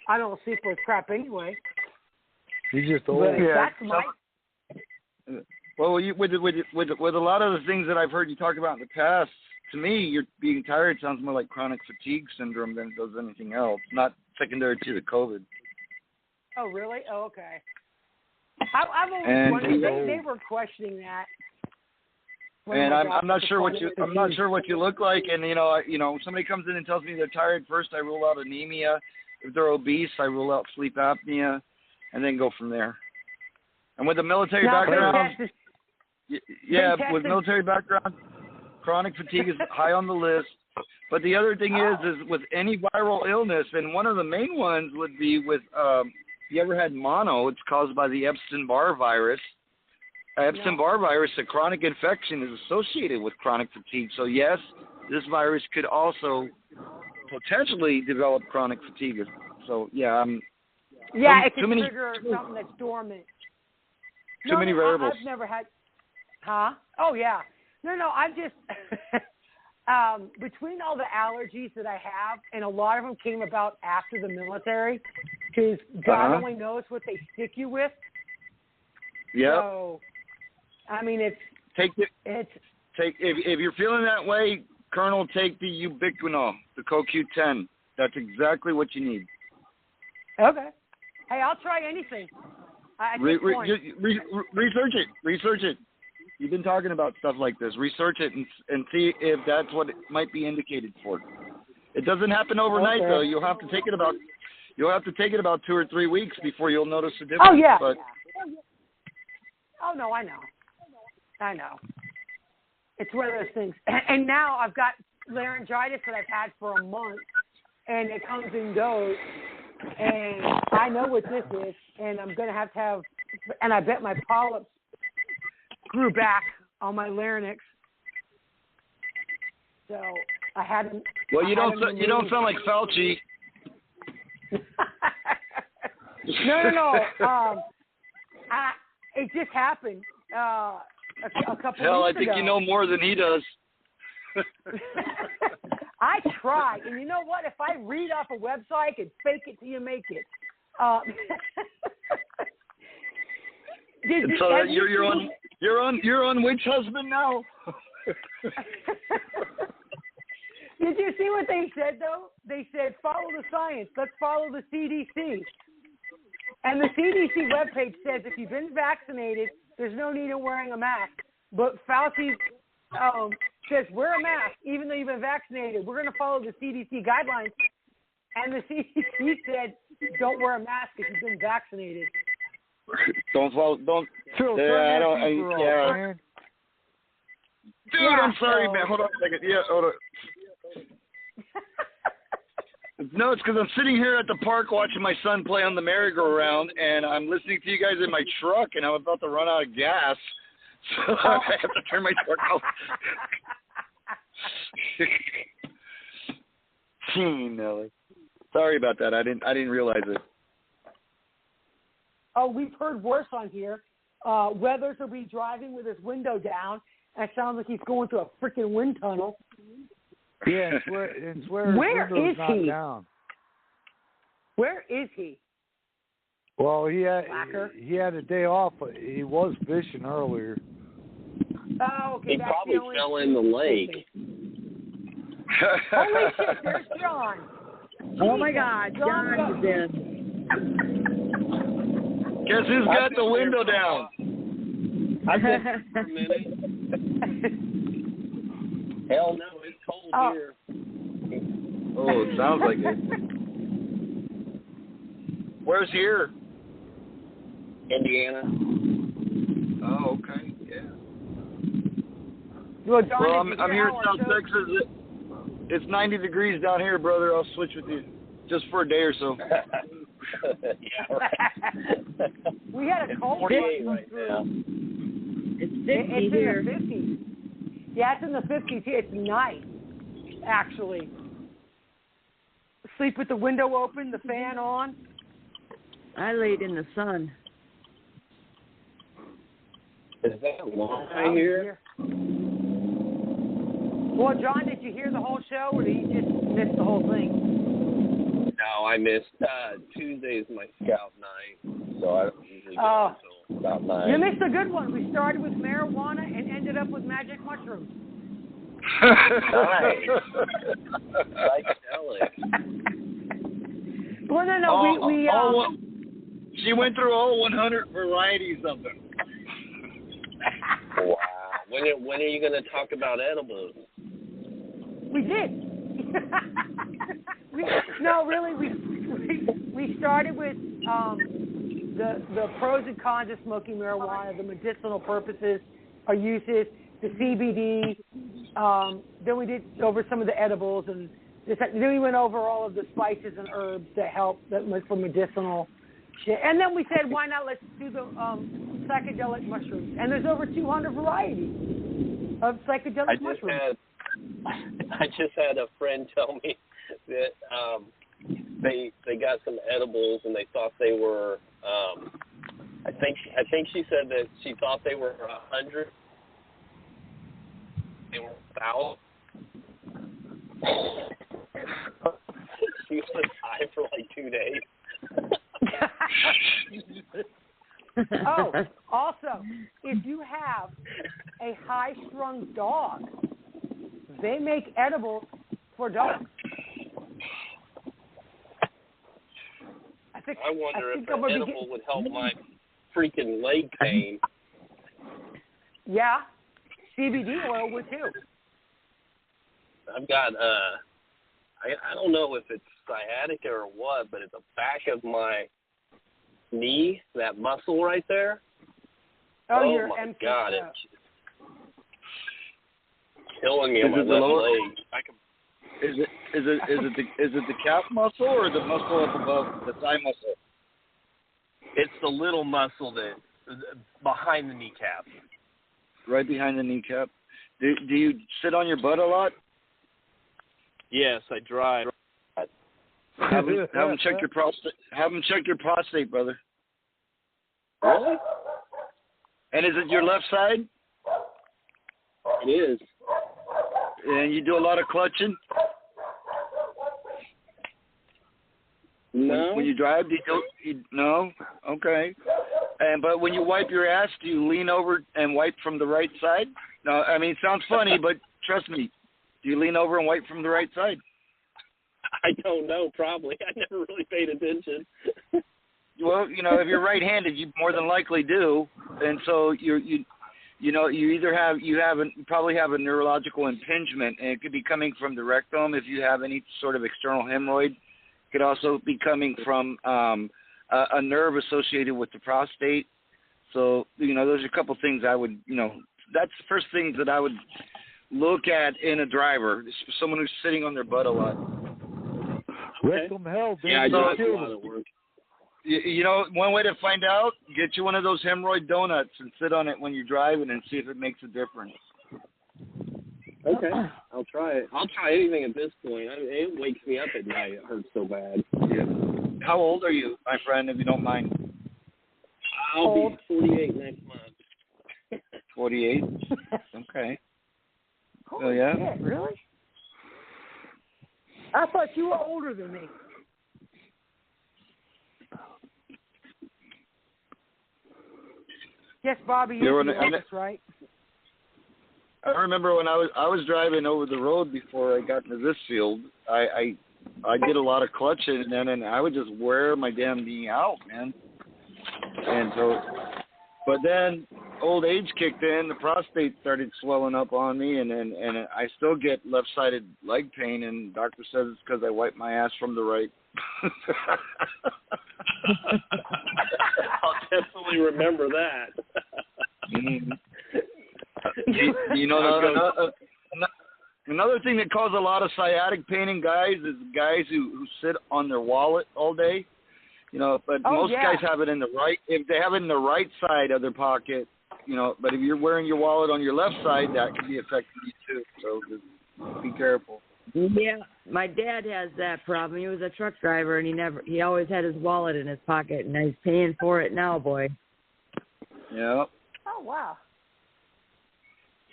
I don't sleep worth crap anyway. You're just old. That's my... Well, with a lot of the things that I've heard you talk about in the past, to me, you're being tired sounds more like chronic fatigue syndrome than it does anything else, not secondary to the COVID. Oh, really? Oh, okay. I've always wondered. They were questioning that. And I'm not sure what you look like. And somebody comes in and tells me they're tired. First, I rule out anemia. If they're obese, I rule out sleep apnea, and then go from there. And with a military background, with military background, chronic fatigue is high on the list. But the other thing is with any viral illness, and one of the main ones would be with, you ever had mono? It's caused by the Epstein-Barr virus. Epstein-Barr virus, a chronic infection, is associated with chronic fatigue. So, yes, this virus could also potentially develop chronic fatigue. So, yeah. It can trigger something that's dormant. Too many variables. I've never had. Huh? Oh, yeah. No, I'm just. Between all the allergies that I have, and a lot of them came about after the military, because God only knows what they stick you with. Yeah. So, I mean, if you're feeling that way, Colonel, take the ubiquinol, the CoQ10. That's exactly what you need. Okay. Hey, I'll try anything. Research it. You've been talking about stuff like this. Research it and see if that's what it might be indicated for. It doesn't happen overnight, though. You'll have to take it about 2 or 3 weeks before you'll notice a difference. Oh, yeah. But, oh, no, I know. It's one of those things. And now I've got laryngitis that I've had for a month, and it comes and goes. And I know what this is, and I'm going to have, and I bet my polyps grew back on my larynx. So I hadn't. Well, you don't sound like Fauci. No. It just happened a couple Hell, weeks I think ago. you know more than he does. I try, and you know what? If I read off a website, I could fake it till you make it. So you're on Witch Husband now. Did you see what they said though? They said follow the science. Let's follow the CDC. And the CDC webpage says if you've been vaccinated, there's no need in wearing a mask. But Fauci says wear a mask even though you've been vaccinated. We're going to follow the CDC guidelines. And the CDC said don't wear a mask if you've been vaccinated. Don't. True. Yeah. Dude, I'm sorry, man. Hold on a second. Yeah, hold on. No, it's because I'm sitting here at the park watching my son play on the merry-go-round, and I'm listening to you guys in my truck, and I'm about to run out of gas, so I have to turn my truck off. Nelly. Sorry about that. I didn't realize it. Oh, we've heard worse on here. Weathers will be driving with his window down. And it sounds like he's going through a freaking wind tunnel. Yeah, it's where Where is he? Down. Where is he? Well, he had a day off, but he was fishing earlier. Oh, okay. He probably fell in the lake. Holy shit, there's John. Oh, my God. John is in. Guess who's got the window down? I've been for a minute. Hell no, it's cold here. Oh, it sounds like it. Where's here? Indiana. Oh, okay. Yeah. Well, John, I'm here in South Texas. It's 90 degrees down here, brother. I'll switch with you just for a day or so. Yeah, right. We had a cold day right now. It's 50 here. In the 50s. Yeah, it's in the 50s here. It's nice, actually. Sleep with the window open, the fan on. I laid in the sun. Is that long right here? Well, John, did you hear the whole show, or did you just miss the whole thing? No, I missed. Tuesday is my scout night, so I don't usually get until about 9. You missed a good one. We started with marijuana and ended up with magic mushrooms. Nice. Psychedelic. Well, no. She went through all 100 varieties of them. Wow. When are you going to talk about edibles? We did. We started with the pros and cons of smoking marijuana, the medicinal purposes or uses, the CBD, then we did over some of the edibles, and then we went over all of the spices and herbs that help, that was for medicinal shit. And then we said, why not let's do the psychedelic mushrooms? And there's over 200 varieties of psychedelic mushrooms. I just had a friend tell me that they got some edibles and they thought they were. I think she said that she thought they were 100. They were 1,000. She was high for like 2 days. Oh, also, if you have a high-strung dog, they make edibles for dogs. I wonder if an edible would help my freaking leg pain. Yeah, CBD oil would too. I've got, I don't know if it's sciatica or what, but at the back of my knee, that muscle right there. Oh my God, it's killing me on my left leg. Is it the calf muscle or the muscle up above the thigh muscle? It's the little muscle that behind the kneecap. Right behind the kneecap. Do you sit on your butt a lot? Yes, I drive. Have them check your prostate. Have them check your prostate, brother. Really? And is it your left side? It is. And you do a lot of clutching? No. When you drive, no? Okay. But when you wipe your ass, do you lean over and wipe from the right side? No, I mean, it sounds funny, but trust me. Do you lean over and wipe from the right side? I don't know, probably. I never really paid attention. Well, if you're right-handed, you more than likely do. And so you probably have a neurological impingement, and it could be coming from the rectum if you have any sort of external hemorrhoid. It could also be coming from a nerve associated with the prostate. So, those are a couple things I would, that's the first things that I would look at in a driver, someone who's sitting on their butt a lot. Rectum hell, yeah, I do a lot of work. One way to find out, get you one of those hemorrhoid donuts and sit on it when you're driving and see if it makes a difference. Okay, I'll try it. I'll try anything at this point. It wakes me up at night. It hurts so bad. Yeah. How old are you, my friend, if you don't mind? I'll be 48 next month. 48? Okay. Oh, yeah? Shit, really? I thought you were older than me. Yes, Bobby, you're the oldest, right? I remember when I was driving over the road before I got into this field, I did a lot of clutching, and I would just wear my damn knee out, man. And so, but then old age kicked in, the prostate started swelling up on me, and I still get left-sided leg pain, and the doctor says it's because I wipe my ass from the right. I'll definitely remember that. Mm-hmm. Another thing that causes a lot of sciatic pain in guys is guys who sit on their wallet all day. But most guys have it in the right. If they have it in the right side of their pocket, But if you're wearing your wallet on your left side, that could be affecting you too. So just be careful. Yeah, my dad has that problem. He was a truck driver, and he always had his wallet in his pocket, and he's paying for it now, boy. Yeah. Oh wow.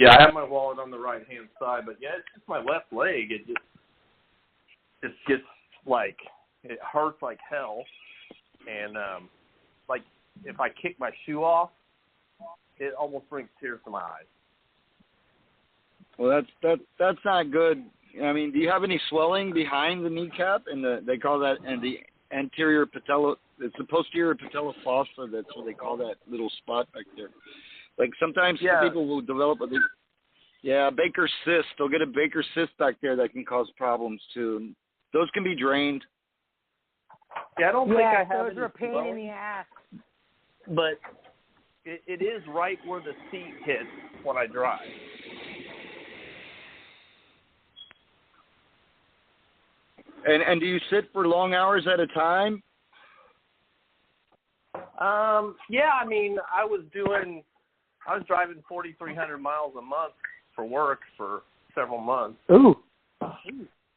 Yeah, I have my wallet on the right-hand side, but yeah, it's just my left leg. It gets like, it hurts like hell. And, like, if I kick my shoe off, it almost brings tears to my eyes. Well, that's not good. I mean, do you have any swelling behind the kneecap? And they call that, and the anterior patella, it's the posterior patella fossa. That's what they call that little spot back there. Like sometimes people will develop a Baker's cyst. They'll get a Baker's cyst back there that can cause problems too. Those can be drained. Yeah, I don't think I have those are a pain in the ass. But it is right where the seat hits when I drive. And do you sit for long hours at a time? Yeah, I mean, I was driving 4,300 miles a month for work for several months. Ooh.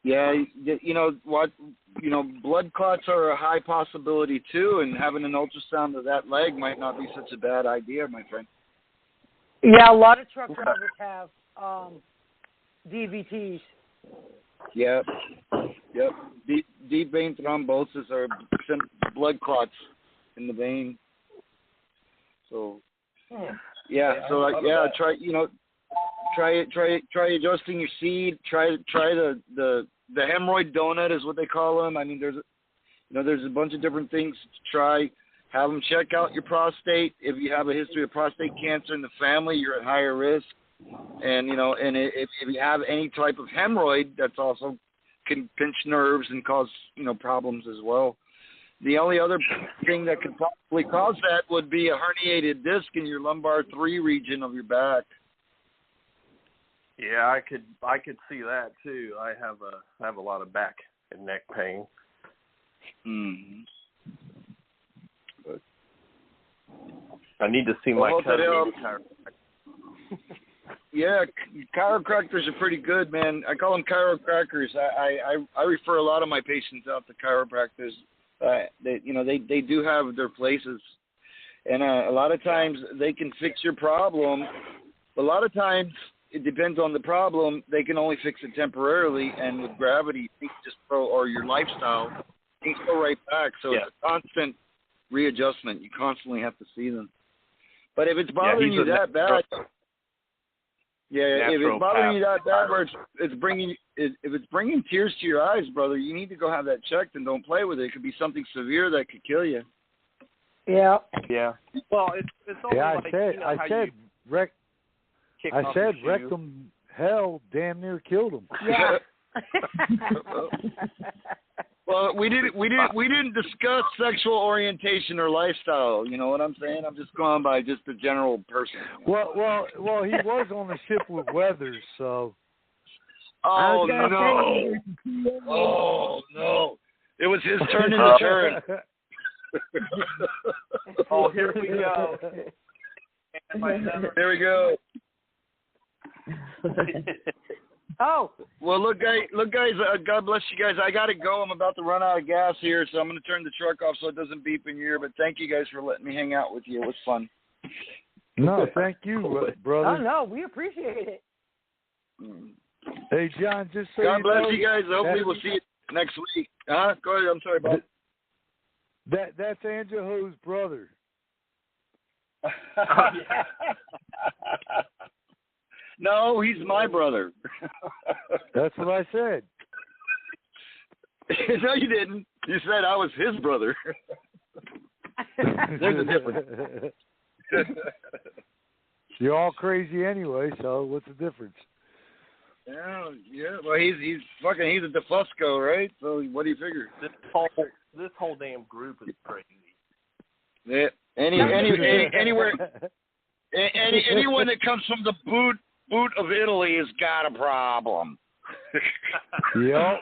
Yeah, you know what? You know, blood clots are a high possibility too, and having an ultrasound of that leg might not be such a bad idea, my friend. Yeah, a lot of truck drivers have DVTs. Yep. Deep vein thrombosis are blood clots in the vein. So, try adjusting your seed. Try the hemorrhoid donut is what they call them. I mean, there's a bunch of different things to try. Have them check out your prostate. If you have a history of prostate cancer in the family, you're at higher risk. And if you have any type of hemorrhoid, that's also can pinch nerves and cause problems as well. The only other thing that could probably cause that would be a herniated disc in your lumbar 3 region of your back. Yeah, I could see that too. I have a lot of back and neck pain. Mm-hmm. But I need to see my chiropractor. Yeah, chiropractors are pretty good, man. I call them chiropractors. I refer a lot of my patients out to chiropractors. They do have their places, and a lot of times they can fix your problem. A lot of times it depends on the problem. They can only fix it temporarily, and with gravity, things just go, or your lifestyle, things go right back. So it's a constant readjustment. You constantly have to see them. But if it's bothering you that bad. If it's bothering you that bad, where if it's bringing tears to your eyes, brother, you need to go have that checked and don't play with it. It could be something severe that could kill you. Yeah. Yeah. Well, it's only I said rectum hell damn near killed him. Yeah. Well, we didn't discuss sexual orientation or lifestyle. You know what I'm saying? I'm just going by just the general person. Well, he was on the ship with Weathers, so. Oh no! It was his turn in the turn. Oh, here we go. There we go. Oh. Well, look, guys. God bless you guys. I gotta go. I'm about to run out of gas here, so I'm gonna turn the truck off so it doesn't beep in your ear. But thank you guys for letting me hang out with you. It was fun. No, thank you, brother. Oh no, we appreciate it. Hey, John, just so God you bless know, you guys. Hopefully we'll see you next week. Go ahead. I'm sorry, Bob. That's Angelo's brother. No, he's my brother. That's what I said. No, you didn't. You said I was his brother. There's a difference. You're all crazy anyway, so what's the difference? Yeah. Well, he's a DeFusco, right? So what do you figure? This whole damn group is crazy. Yeah. Anywhere, anyone that comes from the boot of Italy has got a problem. Yep.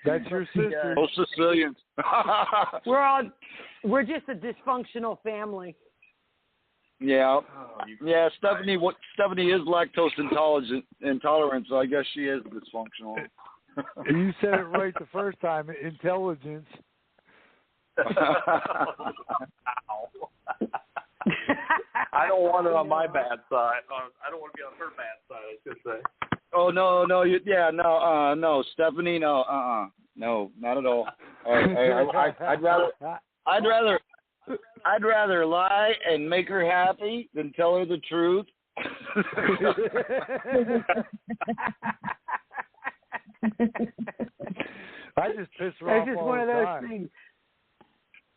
That's your sister. Most Sicilians. We're just a dysfunctional family. Yeah. Yeah, Stephanie is lactose intolerant, so I guess she is dysfunctional. You said it right the first time. Intelligence. I don't want it on my bad side. I don't want to be on her bad side, I should say. Oh no, no, Stephanie, no, not at all. I'd rather lie and make her happy than tell her the truth. I just piss her off. It's just all one of the those time. things.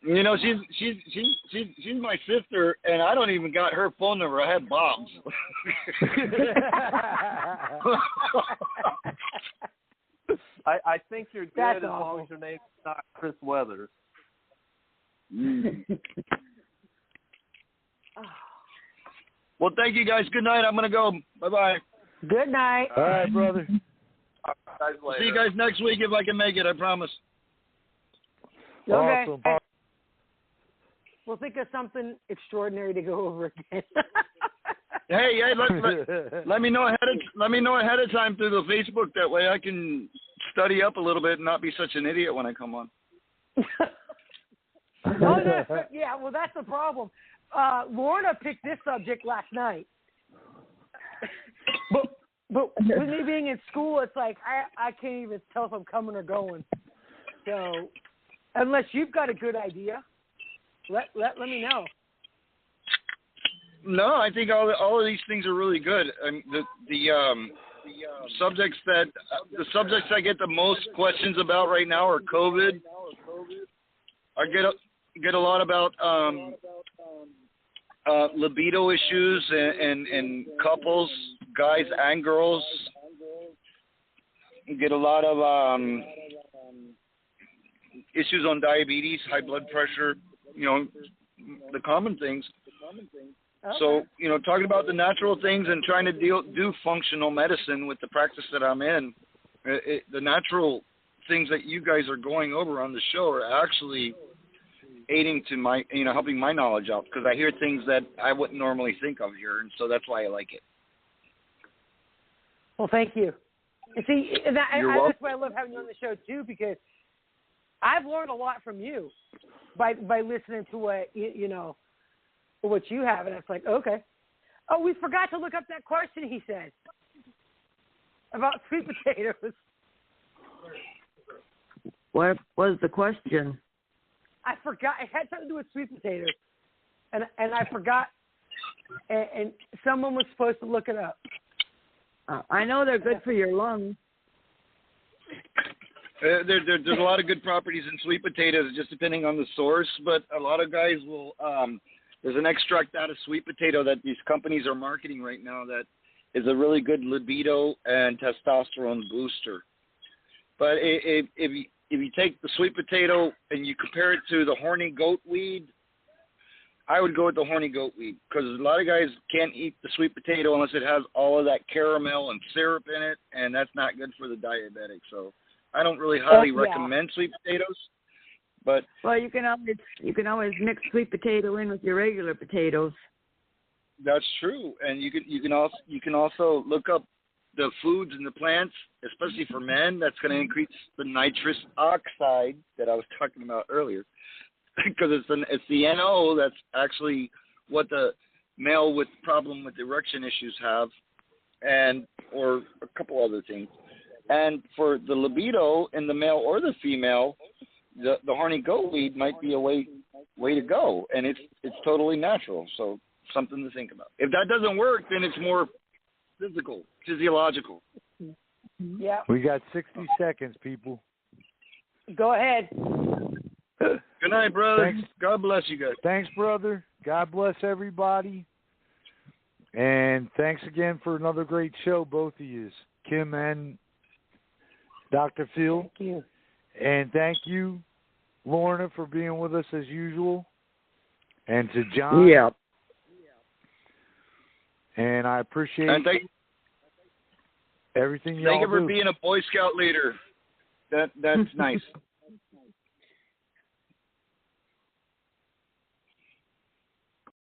You know, she's my sister, and I don't even got her phone number. I had Bob's. I think you're good as long as your name's not Chris Weathers. Well, thank you guys. Good night. I'm gonna go. Bye-bye. Good night. All right, brother. Guys later. See you guys next week if I can make it. I promise. Okay. Awesome. We'll think of something extraordinary to go over again. Hey, let me know ahead of time through the Facebook. That way I can study up a little bit and not be such an idiot when I come on. Yeah, well, that's the problem. Lorna picked this subject last night. But with me being in school, it's like I can't even tell if I'm coming or going. So unless you've got a good idea, let me know. No, I think all of these things are really good. I mean, the subjects I get the most questions about right now are COVID. I get a lot about libido issues and couples, guys and girls. You get a lot of issues on diabetes, high blood pressure, the common things. Okay. So, talking about the natural things and trying to do functional medicine with the practice that I'm in, the natural things that you guys are going over on the show are actually aiding to my, helping my knowledge out, because I hear things that I wouldn't normally think of here, and so that's why I like it. Well, thank you. And see, that's why I love having you on the show too, because I've learned a lot from you by listening to what what you have, and it's like, okay. Oh, we forgot to look up that question he said about sweet potatoes. What was the question? I forgot. It had something to do with sweet potatoes, and I forgot. And someone was supposed to look it up. I know they're good for your lungs. There's a lot of good properties in sweet potatoes, just depending on the source. But a lot of guys will. There's an extract out of sweet potato that these companies are marketing right now that is a really good libido and testosterone booster. But if you take the sweet potato and you compare it to the horny goat weed, I would go with the horny goat weed, because a lot of guys can't eat the sweet potato unless it has all of that caramel and syrup in it, and that's not good for the diabetic. So I don't really highly recommend sweet potatoes. But you can always mix sweet potato in with your regular potatoes. That's true, and you can also look up the foods and the plants, especially for men. That's going to increase the nitrous oxide that I was talking about earlier, because it's the NO that's actually what the male with problem with erection issues have, or a couple other things. And for the libido in the male or the female, the horny goat weed might be a way to go, and it's totally natural. So something to think about. If that doesn't work, then it's more physiological. Yeah. We got 60 seconds, people. Go ahead. Good night, brother. Thanks. God bless you guys. Thanks, brother. God bless everybody. And thanks again for another great show, both of you, Kim and Dr. Phil. Thank you. And thank you, Lorna, for being with us as usual. And to John. Yeah. And I appreciate everything you all do. Thank you for being a Boy Scout leader. That's nice.